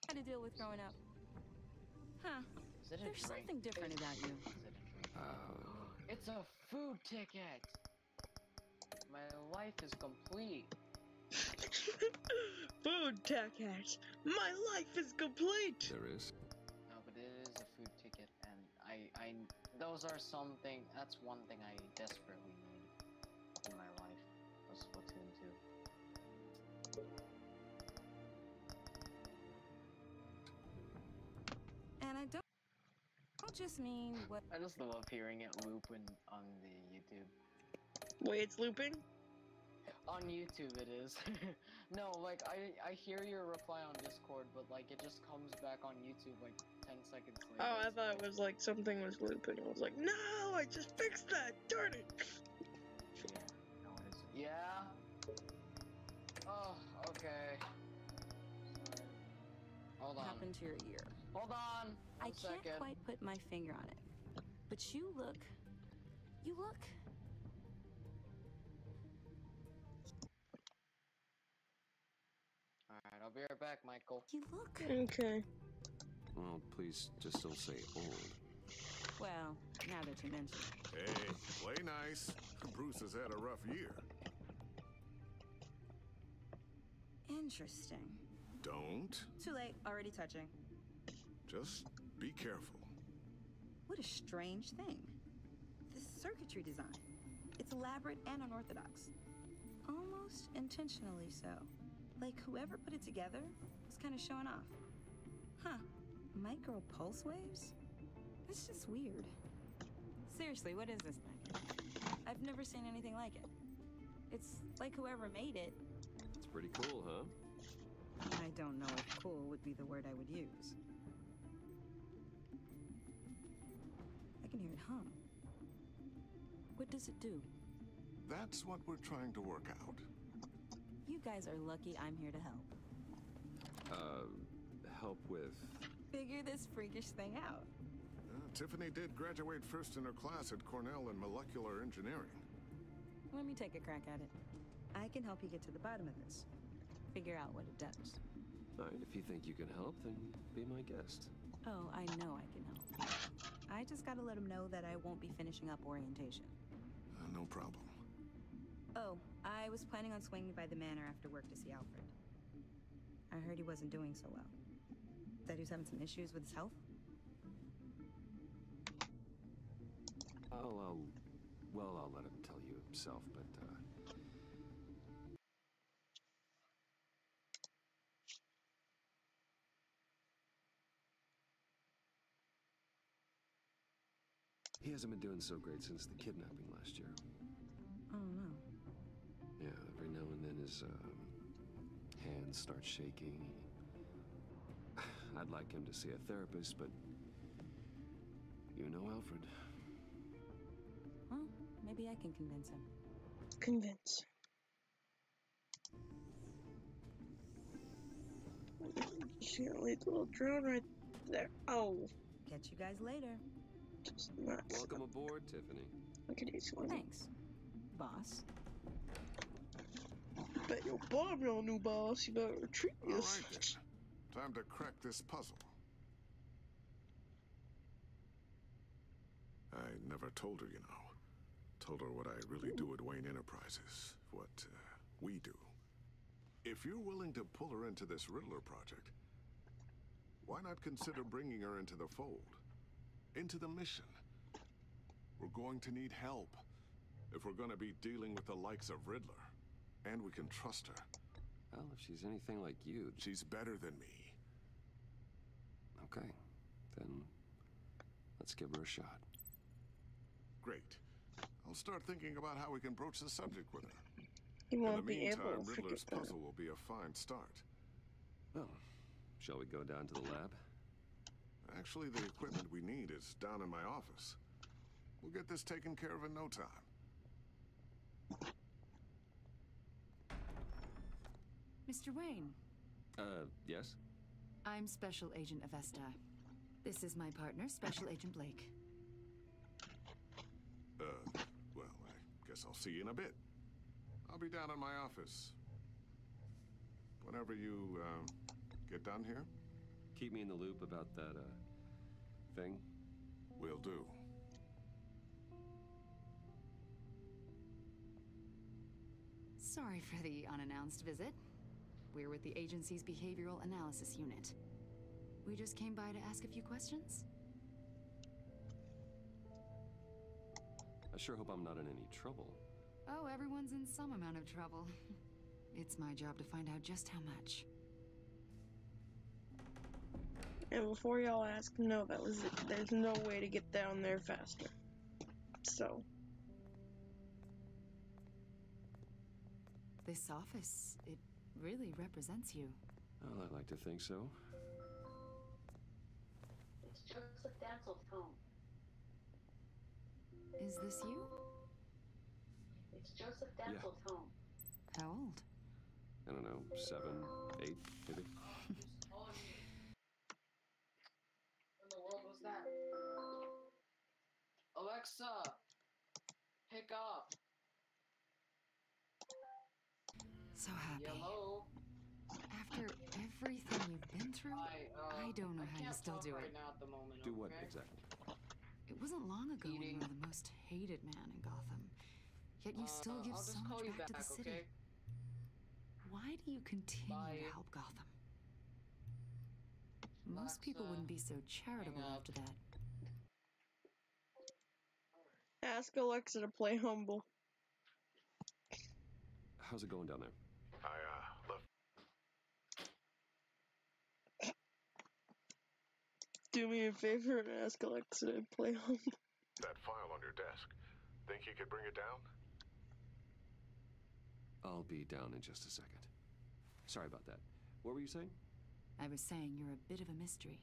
had to deal with growing up? Huh. Is it a There's drink? something different about you. Is it a drink? It's a food ticket. My life is complete. Food ticket. My life is complete. There is. No, but it is a food ticket, and those are something. That's one thing I desperately need in my life. Was Splatoon 2. And I don't just mean what. I just love hearing it loop on the YouTube. Wait, it's looping? On YouTube it is. No, like I hear your reply on Discord, but like it just comes back on YouTube like 10 seconds later. Oh, I thought it was like something was looping. I was like, no, I just fixed that. Darn it. Yeah. No, it is. Yeah. Oh, okay. Sorry. Hold on. Happened to your ear? Hold on. I One can't second. quite put my finger on it, but you look. Alright, I'll be right back, Michael. You look. Okay. Well, please just don't say old. Well, now that you mention it. Hey, play nice. Bruce has had a rough year. Interesting. Don't. Too late. Already touching. Just be careful. What a strange thing. This circuitry design. It's elaborate and unorthodox. Almost intentionally so. Like whoever put it together was kind of showing off. Huh. Micro pulse waves? That's just weird. Seriously, what is this thing? I've never seen anything like it. It's like whoever made it. It's pretty cool, huh? I don't know if cool would be the word I would use. I can hear it hum. What does it do? That's what we're trying to work out. You guys are lucky I'm here to help. Help with... Figure this freakish thing out. Tiffany did graduate first in her class at Cornell in molecular engineering. Let me take a crack at it. I can help you get to the bottom of this. Figure out what it does. Alright, if you think you can help, then be my guest. Oh, I know I can help. I just gotta let him know that I won't be finishing up orientation. No problem. Oh, I was planning on swinging by the manor after work to see Alfred. I heard he wasn't doing so well. That he was having some issues with his health? I'll let him tell you himself, but, he hasn't been doing so great since the kidnapping last year. Oh, no. Yeah, every now and then his, hands start shaking. I'd like him to see a therapist, but you know Alfred. Well, maybe I can convince him. Convince. Just gonna leave the little drone right there. Oh. Catch you guys later. Just nuts. Welcome aboard, Tiffany. Look at these ones. Thanks, boss. Bet your bottom, your new boss. You better retreat All this. right, then. Time to crack this puzzle. I never told her, you know. Told her what I really do at Wayne Enterprises. What we do. If you're willing to pull her into this Riddler project, why not consider bringing her into the fold? Into the mission? We're going to need help if we're going to be dealing with the likes of Riddler. And we can trust her. Well, if she's anything like you... She's better than me. Okay. Then let's give her a shot. Great. I'll start thinking about how we can broach the subject with her. You won't In the be meantime, able to Riddler's forget that. puzzle will be a fine start. Well, shall we go down to the lab? Actually, the equipment we need is down in my office. We'll get this taken care of in no time. Mr. Wayne. Yes? I'm Special Agent Avesta. This is my partner, Special Agent Blake. Well, I guess I'll see you in a bit. I'll be down in my office. Whenever you, get done here. Keep me in the loop about that, thing. Will do. Sorry for the unannounced visit. We're with the agency's behavioral analysis unit. We just came by to ask a few questions. I sure hope I'm not in any trouble. Oh, everyone's in some amount of trouble. It's my job to find out just how much. And before y'all ask, no, that was it. There's no way to get down there faster. So. This office, it really represents you. Well, I'd like to think so. It's Joseph Dansel's home. Is this you? It's Joseph Dansel's home. How old? I don't know, 7, 8, maybe? What in the world was that? Alexa! Pick up! So happy. Hello? After everything you've been through, I don't know how you still do it. Now at the moment, Do what okay? exactly? It wasn't long ago when you were the most hated man in Gotham. Yet you still give I'll just so call much you back to the back, city. okay? Why do you continue to help Gotham? Most people wouldn't be so charitable after that. Ask Alexa to play Humble. How's it going down there? I, left. Do me a favor and ask Alexa to play Humble. That file on your desk. Think you could bring it down? I'll be down in just a second. Sorry about that. What were you saying? I was saying you're a bit of a mystery.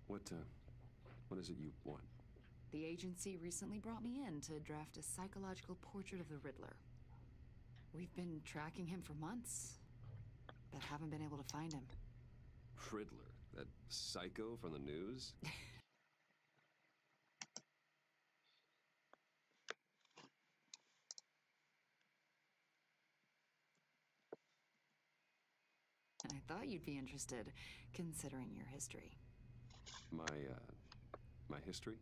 What is it you want? The agency recently brought me in to draft a psychological portrait of the Riddler. We've been tracking him for months, but haven't been able to find him. Riddler? That psycho from the news? I thought you'd be interested, considering your history. My history?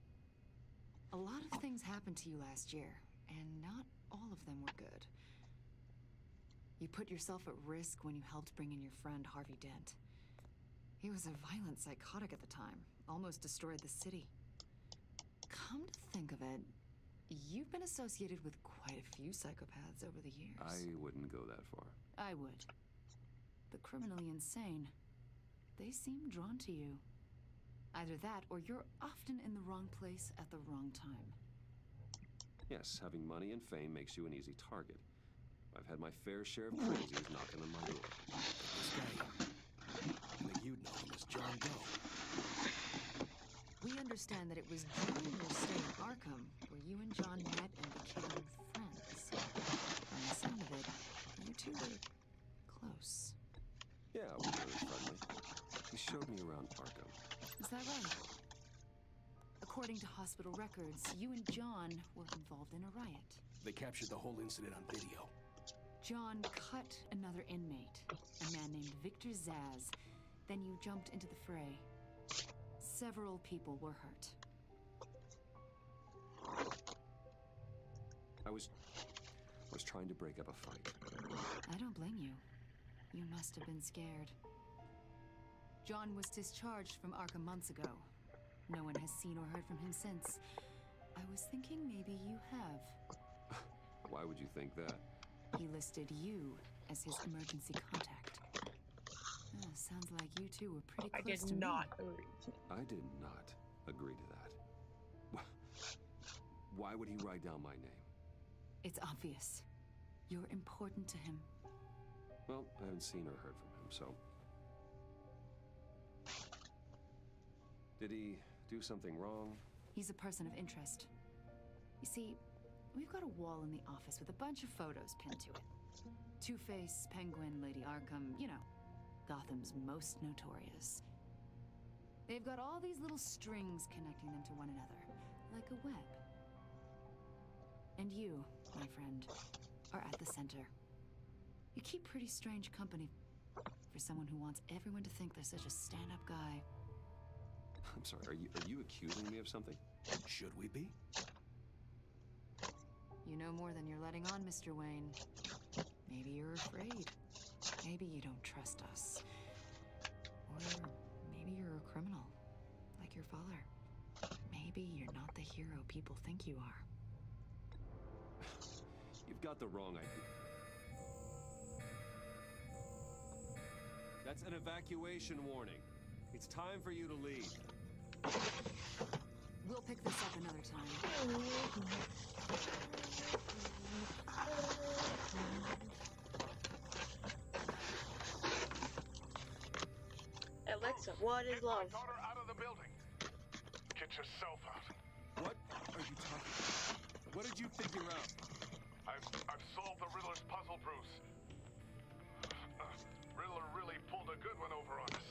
A lot of things happened to you last year, and not all of them were good. You put yourself at risk when you helped bring in your friend Harvey Dent. He was a violent psychotic at the time, almost destroyed the city. Come to think of it, you've been associated with quite a few psychopaths over the years. I wouldn't go that far. I would. The criminally insane, they seem drawn to you. Either that, or you're often in the wrong place at the wrong time. Yes, having money and fame makes you an easy target. I've had my fair share of crazies knocking on my door. This guy, I think you'd know him as John Doe. We understand that it was during your stay in Arkham where you and John met and became friends. the sound of it, you two were close. Yeah, we were friendly. He showed me around Arkham. Is that right? According to hospital records, you and John were involved in a riot. They captured the whole incident on video. John cut another inmate, a man named Victor Zsasz. Then you jumped into the fray. Several people were hurt. I was trying to break up a fight. I don't blame you. You must have been scared. John was discharged from Arkham months ago. No one has seen or heard from him since. I was thinking maybe you have. Why would you think that? He listed you as his emergency contact. Sounds like you two were pretty close to me. I did not agree to that. Why would he write down my name? It's obvious. You're important to him. Well, I haven't seen or heard from him, so... Did he do something wrong? He's a person of interest. You see, we've got a wall in the office with a bunch of photos pinned to it. Two-Face, Penguin, Lady Arkham, you know, Gotham's most notorious. They've got all these little strings connecting them to one another, like a web. And you, my friend, are at the center. You keep pretty strange company for someone who wants everyone to think they're such a stand-up guy. I'm sorry, are you accusing me of something? Should we be? You know more than you're letting on, Mr. Wayne. Maybe you're afraid. Maybe you don't trust us. Or maybe you're a criminal, like your father. Maybe you're not the hero people think you are. You've got the wrong idea. That's an evacuation warning. It's time for you to leave. We'll pick this up another time. Alexa, what is love? Get my daughter out of the building. Get yourself out. What are you talking about? What did you figure out? I've solved the Riddler's puzzle, Bruce. Riddler really pulled a good one over on us.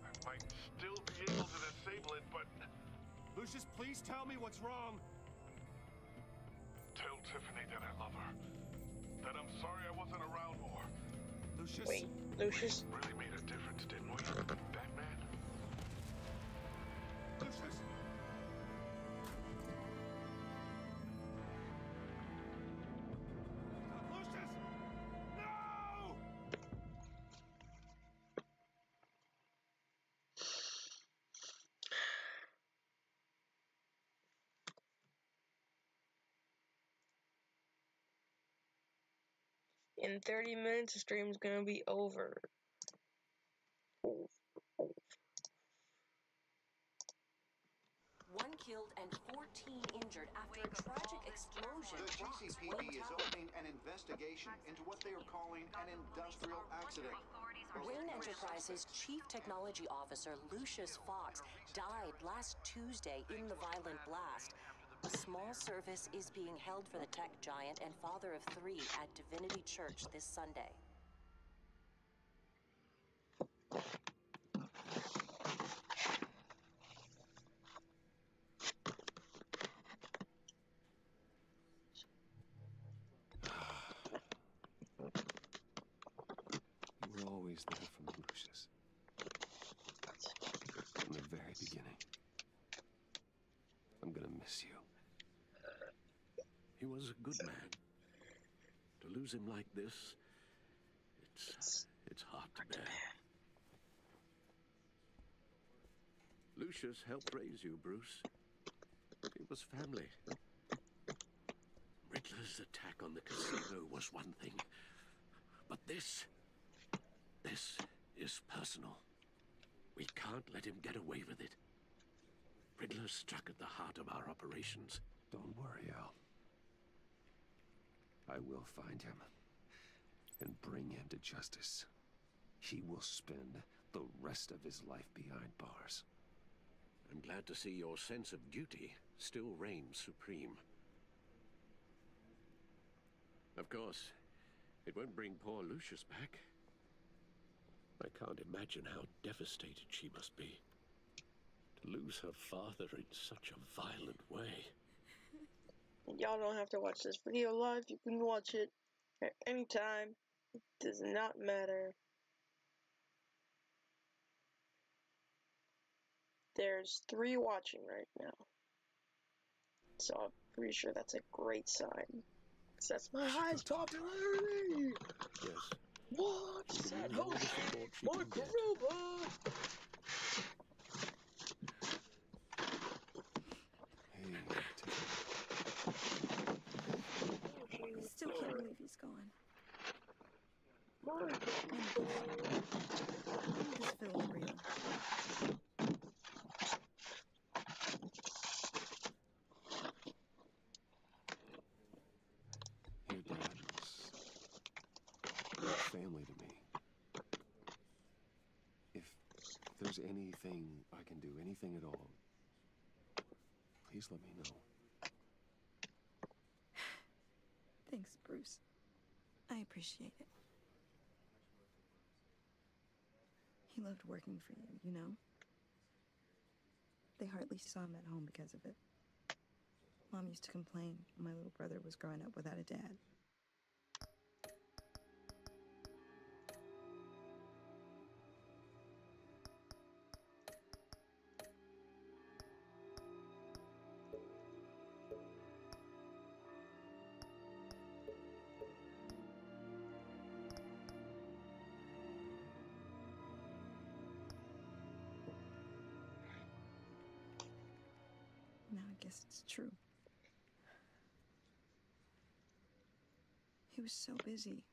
I might still be able to disable it, but... Lucius, please tell me what's wrong. Tell Tiffany that I love her. That I'm sorry I wasn't around more. Lucius? Wait, Lucius? We really made a difference, didn't we, Batman? Lucius? In 30 minutes, the stream's gonna be over. One killed and 14 injured after a tragic explosion. The GCPD is opening an investigation into what they are calling an industrial accident. Wayne Enterprises Chief Technology Officer Lucius Fox died last Tuesday in the violent blast. A small service is being held for the tech giant and father of 3 at Divinity Church this Sunday. You were always there for me, Lucius. From the very beginning. I'm gonna miss you. He was a good man. To lose him like this, it's hard to bear. Lucius helped raise you, Bruce. It was family. Riddler's attack on the casino was one thing, but this is personal. We can't let him get away with it. Riddler struck at the heart of our operations. Don't worry, Al. I will find him and bring him to justice. He will spend the rest of his life behind bars. I'm glad to see your sense of duty still reigns supreme. Of course, it won't bring poor Lucius back. I can't imagine how devastated she must be. To lose her father in such a violent way. Y'all don't have to watch this video live. You can watch it at any time. It does not matter. There's 3 watching right now. So I'm pretty sure that's a great sign. 'Cause that's my highest popularity! Yes. What? Sad hosting! My Karuba! I still can't believe he's gone. My This feels real. Your dad was like family to me. If there's anything I can do, anything at all, please let me know. Thanks, Bruce. I appreciate it. He loved working for you, you know? They hardly saw him at home because of it. Mom used to complain when my little brother was growing up without a dad. Now I guess it's true. He was so busy.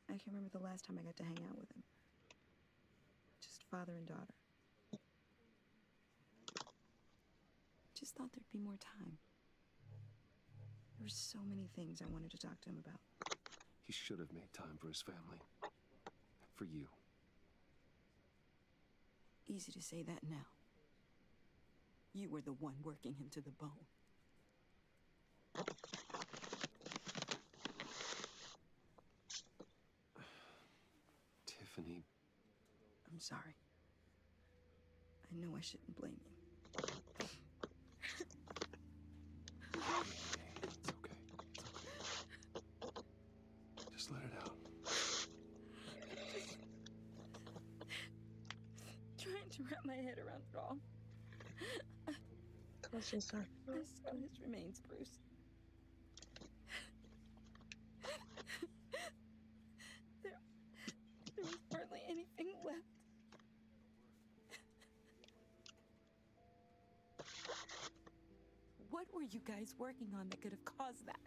I can't remember the last time I got to hang out with him. Just father and daughter. Just thought there'd be more time. There were so many things I wanted to talk to him about. He should have made time for his family. For you. Easy to say that now. You were the one working him to the bone. Tiffany. I'm sorry. I know I shouldn't blame you. It's okay. Just let it out. Trying to wrap my head around it all. I'm so sorry. My son has remains, Bruce. There was hardly anything left. What were you guys working on that could have caused that?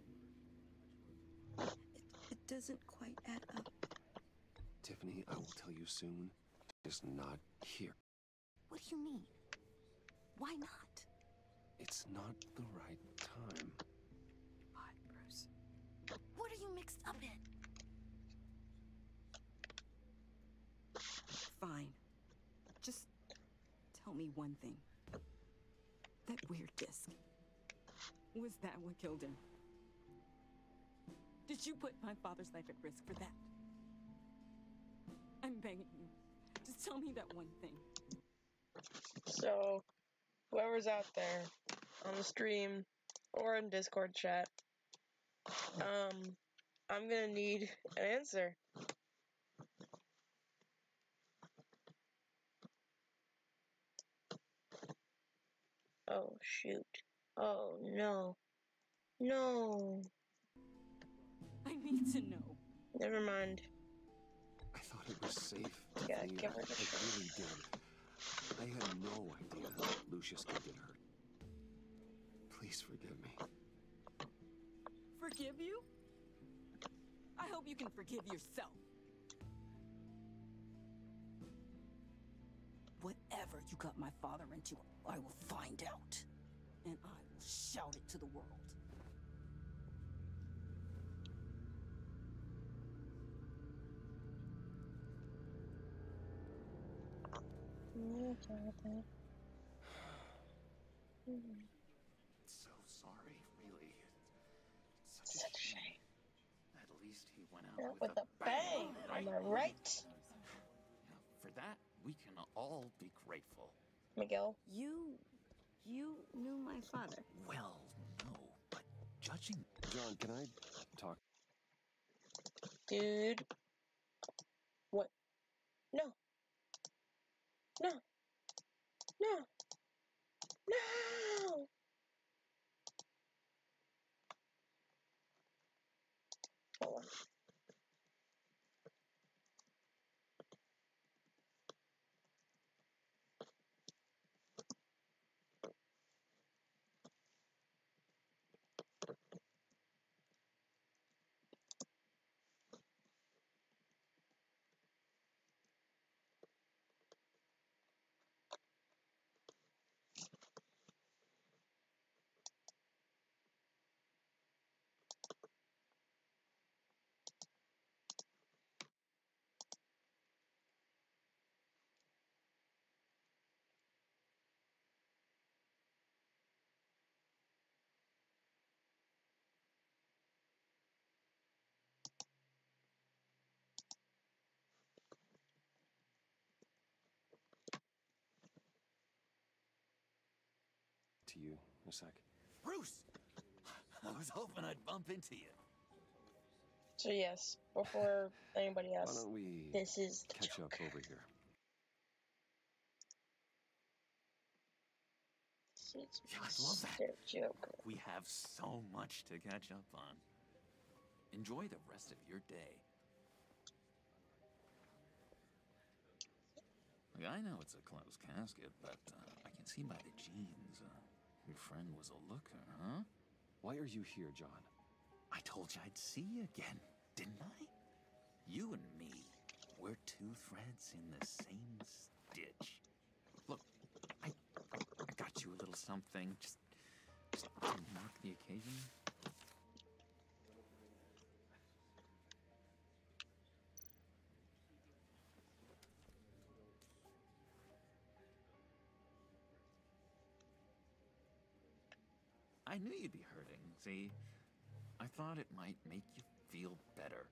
It doesn't quite add up. Tiffany, I will tell you soon. Just not here. What do you mean? Why not? It's not the right time. Why, Bruce? What are you mixed up in? Fine. Just tell me one thing. That weird disc. Was that what killed him? Did you put my father's life at risk for that? I'm begging you. Just tell me that one thing. So, whoever's out there on the stream or in Discord chat, I'm gonna need an answer. Oh, shoot. Oh, no. No. I need to know. Never mind. I thought it was safe. Yeah, Tiffany. give her I the shot. really did. I had no idea Lucius could get hurt. Please forgive me. Forgive you? I hope you can forgive yourself. Whatever you got my father into, I will find out. And I will shout it to the world. So sorry, really. It's Such a shame. Am I right? For that, we can all be grateful. Miguel? You knew my father. Well, no, but judging... John, can I talk? Dude. What? No. No. No. No! Hold on. To you, a sec. Bruce! I was hoping I'd bump into you. So yes, before anybody Why else, don't we this is the catch joke. up over here? Yeah, I love that. Joke. We have so much to catch up on. Enjoy the rest of your day. Like, I know it's a closed casket, but I can see by the jeans. Your friend was a looker, huh? Why are you here, John? I told you I'd see you again, didn't I? You and me, we're two threads in the same stitch. Look, I got you a little something, just to mark the occasion. I knew you'd be hurting, see? I thought it might make you feel better.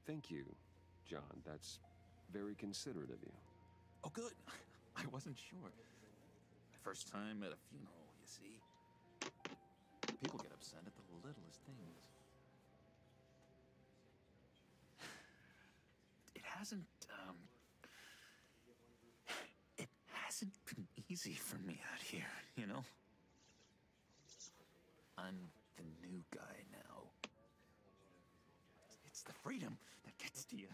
Thank you, John. That's very considerate of you. Oh, good. I wasn't sure. First time at a funeral, you see. People get upset at the littlest things. It hasn't been easy for me out here, you know? I'm the new guy now. It's the freedom that gets to you.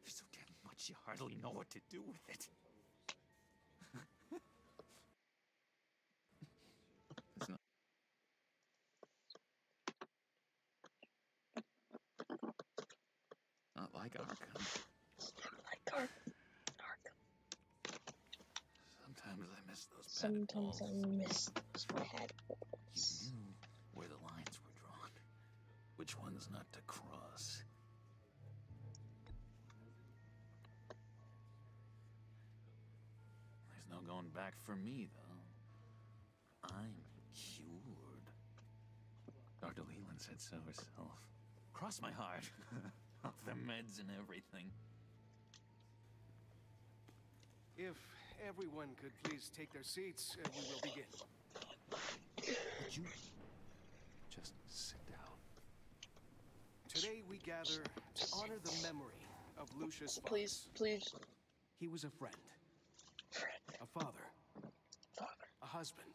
There's so damn much you hardly know what to do with it. It's not... Not like Arkham. Like Arkham. Sometimes I miss those padded walls. Sometimes I miss those padded walls. You knew where the lines were drawn. Which ones not to cross. There's no going back for me, though. I'm cured. Dr. Leland said so herself. Cross my heart. Off the meds and everything. If everyone could please take their seats, we will begin. Would you just sit down? Today we gather to honor the memory of Lucius Fox. Please. He was a friend. A father. A husband.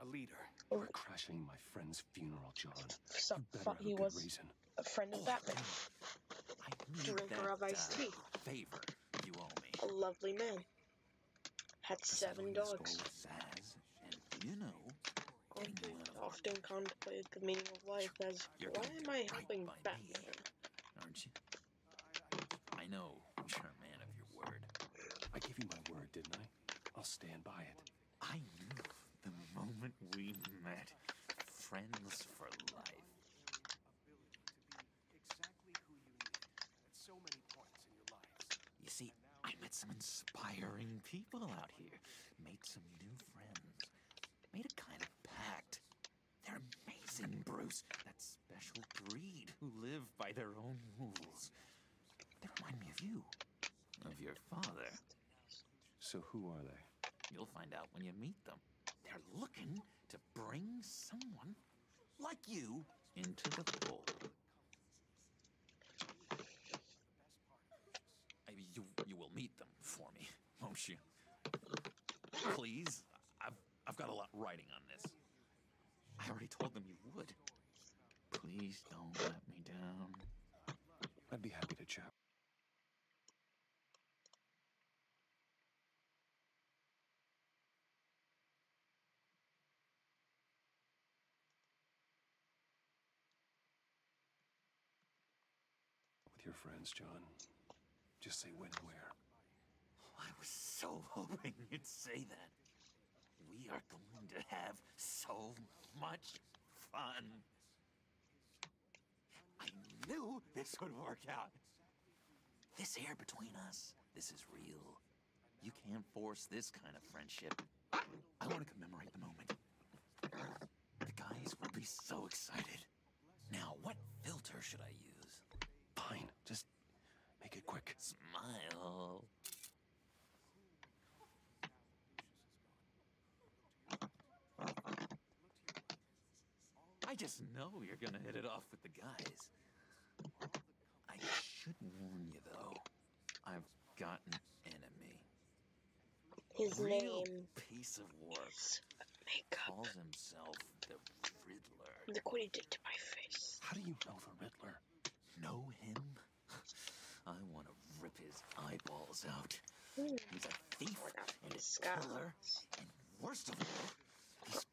A leader. You're crashing my friend's funeral, John. Some you better thought have he a good was reason. a friend of Batman. Drinker of iced tea. Favor you owe me. A lovely man. Had 7 dogs. Zaz, and you know, Often contemplated the meaning of life as, why am I helping Batman? Aren't you? I know you're a man of your word. I gave you my word, didn't I? I'll stand by it. I knew the moment we met. Friends for life. Exactly who you need at so many points in your lives. You see, I met some inspiring people out here. Made some new friends. Made a kind of pact. They're amazing, Bruce. That special breed. who live by their own rules. They remind me of you, of your father. So who are they? You'll find out when you meet them. They're looking to bring someone like you into the fold. You will meet them for me, won't you? Please, I've got a lot riding on this. I already told them you would. Please don't let me down. I'd be happy to chat. With your friends, John. Just say when and where. I was so hoping you'd say that. We are going to have so much fun. I knew this would work out. This air between us, this is real. You can't force this kind of friendship. I want to commemorate the moment. The guys will be so excited. Now, what filter should I use? Fine, just make it quick. Smile. I just know you're gonna hit it off with the guys. I should warn you, though. I've got an enemy. His Real name. Piece of work. Makeup. Calls himself the Riddler. Look what he did to my face. How do you know the Riddler? Know him? I want to rip his eyeballs out. Ooh. He's a thief and a Scott. killer, and worst of all, he's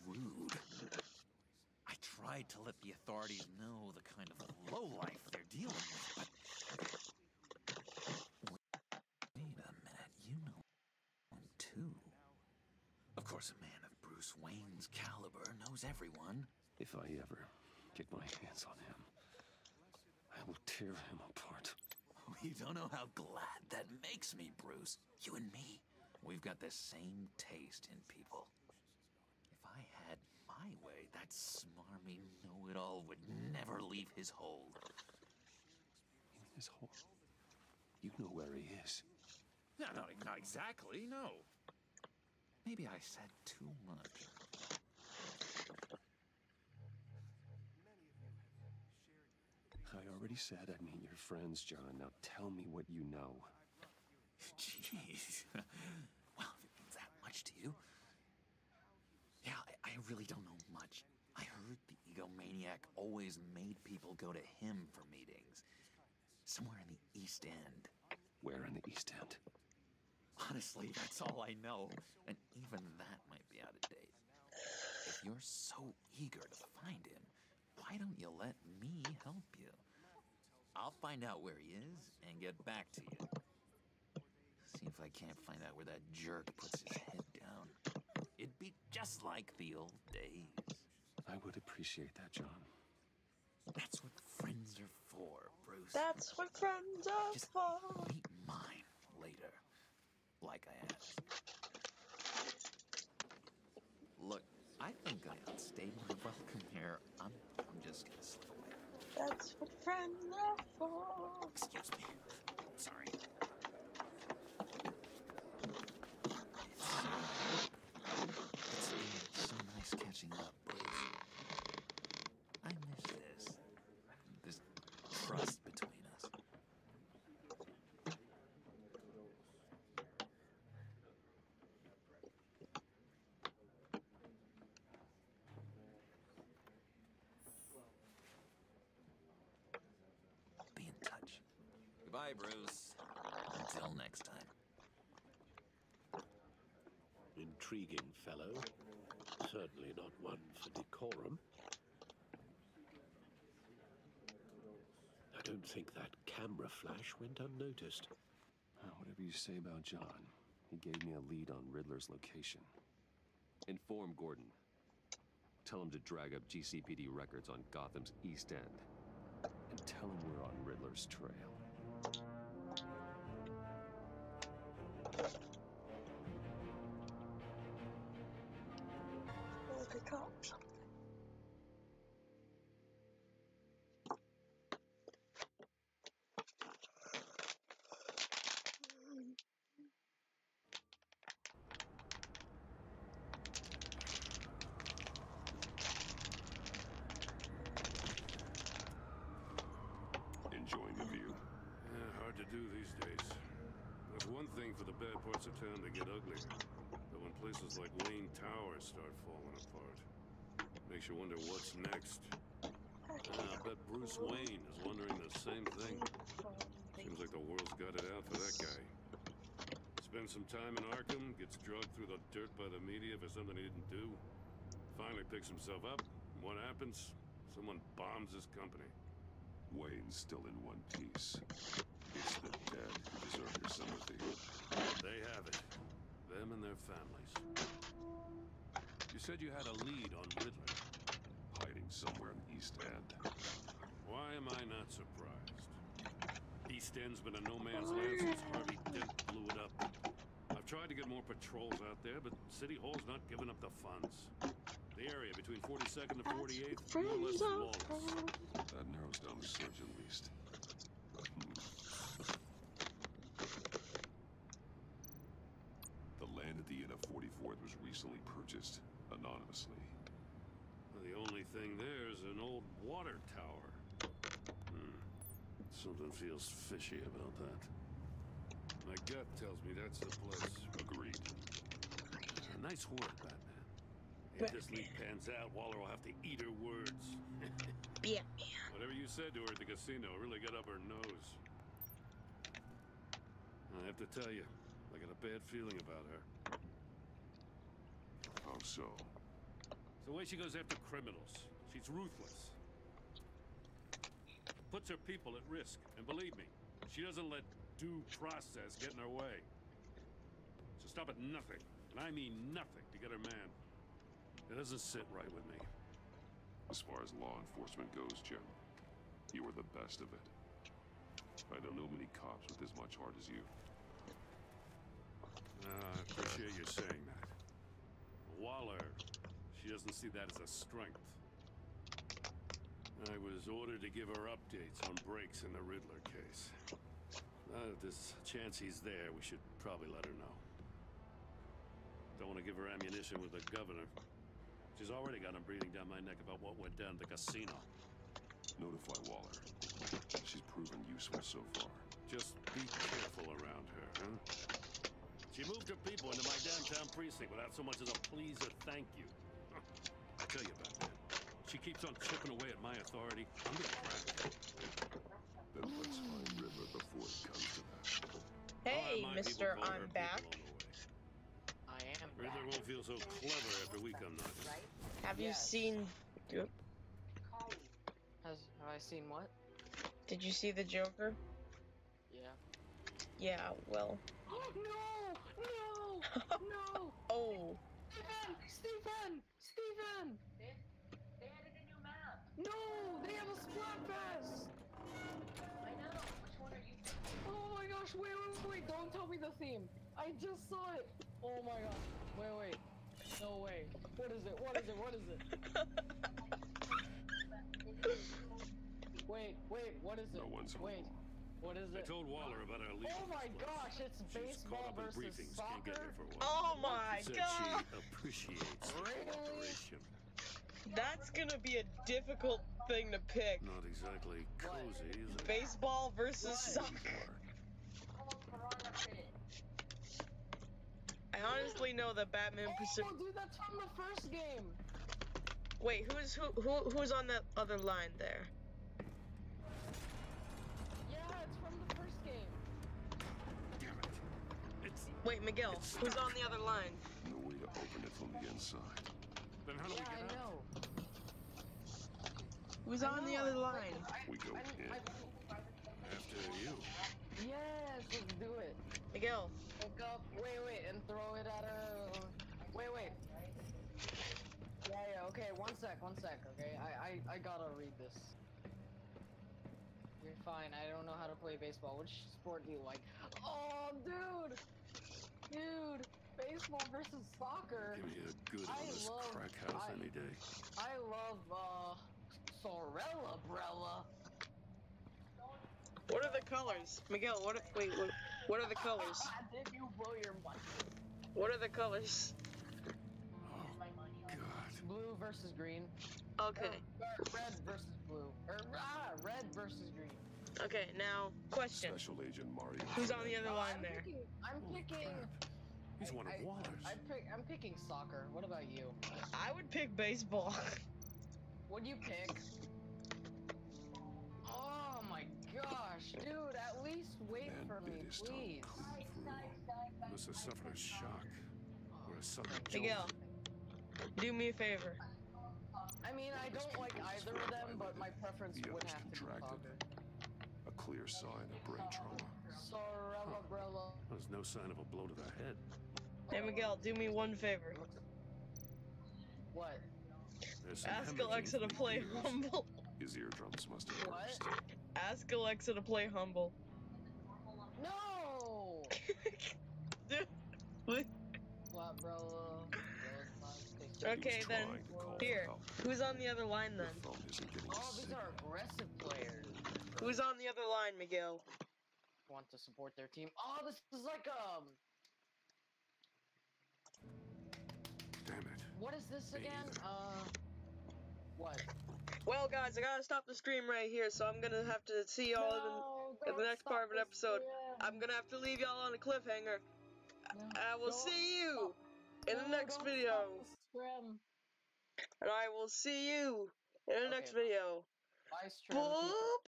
rude. I tried to let the authorities know the kind of lowlife they're dealing with, but... Wait a minute, you know him too. Of course, a man of Bruce Wayne's caliber knows everyone. If I ever get my hands on him, I will tear him apart. You don't know how glad that makes me, Bruce. You and me, we've got the same taste in people. If I had my way, that smarmy know-it-all would never leave his hold. His hold? You know where he is. No, not exactly, no. Maybe I said too much. I already said I'd meet your friends, John. Now tell me what you know. Jeez. Well, if it means that much to you. Yeah, I really don't know much. I heard the egomaniac always made people go to him for meetings. Somewhere in the East End. Where in the East End? Honestly, that's all I know. And even that might be out of date. If you're so eager to find him, why don't you let me help you? I'll find out where he is and get back to you. See if I can't find out where that jerk puts his head down. It'd be just like the old days. I would appreciate that, John. That's what friends are for, Bruce. That's what friends are Just for. meet mine later, like I asked. Look, I think I outstayed my welcome here. I'm just gonna slip away. That's what friends are for. Excuse me. Sorry. It's been so nice catching up, Bruce. I miss this trust between us. Be in touch. Goodbye, Bruce. Until next time. Intriguing fellow. Certainly not one for decorum. I don't think that camera flash went unnoticed. Whatever you say about John, he gave me a lead on Riddler's location. Inform Gordon. Tell him to drag up GCPD records on Gotham's East End. And tell him we're on Riddler's trail. Like a cop or something. parts of town, they get ugly. But when places like Wayne Tower start falling apart, makes you wonder what's next. I bet Bruce Wayne is wondering the same thing. Seems like the world's got it out for that guy. Spends some time in Arkham, gets drugged through the dirt by the media for something he didn't do. Finally picks himself up. What happens? Someone bombs his company. Wayne's still in one piece. It's the dead who deserve your sympathy. They have it. Them and their families. You said you had a lead on Riddler. Hiding somewhere in the East End. Why am I not surprised? East End's been a no man's land since Harvey Dent blew it up. I've tried to get more patrols out there, but City Hall's not giving up the funds. The area between 42nd and 48th, more or less lawless. That narrows down the search at least. The land at the end of 44th was recently purchased anonymously. The only thing there is an old water tower. Something feels fishy about that. My gut tells me that's the place. Agreed. Nice work, Batman. If this lead pans out, Waller will have to eat her words. Batman. Whatever you said to her at the casino really got up her nose. I have to tell you, I got a bad feeling about her. How so? It's the way she goes after criminals. She's ruthless. Puts her people at risk. And believe me, she doesn't let due process get in her way. She'll stop at nothing, and I mean nothing, to get her man. It doesn't sit right with me. As far as law enforcement goes, Jim, you are the best of it. I don't know many cops with as much heart as you. I appreciate you saying that. Waller, she doesn't see that as a strength. I was ordered to give her updates on breaks in the Riddler case. If there's a chance he's there, we should probably let her know. Don't want to give her ammunition with the governor. She's already got him breathing down my neck about what went down at the casino. Notify Waller. She's proven useful so far. Just be careful around her, huh? She moved her people into my downtown precinct without so much as a please or thank you. I'll tell you about that. She keeps on chipping away at my authority. I'm gonna crack. Then let's find Riddler before it comes to that. Hey, Mr. I'm back. I am Riddler back. won't feel so clever after we come knocking. Have you seen... Have I seen what? Did you see the Joker? Yeah. Yeah, well... No! No! No! Oh! Stephen! Stephen! They added a new map. No! They have a Splatfest! I know. Which one are you? Oh my gosh, wait, don't tell me the theme. I just saw it. Oh my gosh. Wait. No way. What is it? What is it? Wait, what is it? No one's home. Wait, what is it? I told Waller about our lead. Oh my gosh, it's She's caught baseball up in versus briefings. Can't get soccer? there for a Oh while. my She said god! she appreciates the cooperation. That's gonna be a difficult thing to pick. Not exactly cozy, is it? Baseball versus soccer. I honestly know that Batman Oh, dude, that's from the first game. Wait, who's on that other line there? Yeah, it's from the first game. Damn it. Wait, Miguel, who's on the other line? No way to open it from the inside. Then how do we Yeah, get I out? know. Who's on the other line? We go in. After you. Yes, let's do it. Miguel. Pick up, wait, and throw it at her. Wait. Yeah, okay, one sec, okay? I gotta read this. You're fine, I don't know how to play baseball. Which sport do you like? Oh, dude! Baseball versus soccer. Give me a good honest crack house any day. I love, Sorella Brella. What are the colors? Miguel, what are the colors? Did you blow your mind? What are the colors? Blue versus green. Okay. Red versus blue. Red versus green. Okay, now, question. Special Agent Mario. Who's on the other line there? I'm picking He's one of Waller's. I'm picking soccer. What about you? I would pick baseball. What do you pick? Oh my gosh, dude! At least wait for me, please. Must have suffered a shock or a sudden Miguel, do me a favor. I mean, I don't like either of them, but my preference The would others have to be contracted. soccer. A clear sign of brain trauma. Sorella. There's no sign of a blow to the head. Hey Miguel, do me one favor. What? There's some Ask hemorrhaging Alexa to from play his ears. Humble. His eardrums must have burst. Ask Alexa to play Humble. No! Dude. What? What, bro? Okay, then. Here. Who's on the other line then? Oh, these are aggressive players. Who's on the other line, Miguel? Want to support their team. Oh, this is like Damn it. What is this again? What? Well, guys, I gotta stop the stream right here, so I'm gonna have to see y'all in the next part of an episode. I'm gonna have to leave y'all on a cliffhanger. I will see you in the next video. And I will see you in the next video. Bye, Strim. Boop!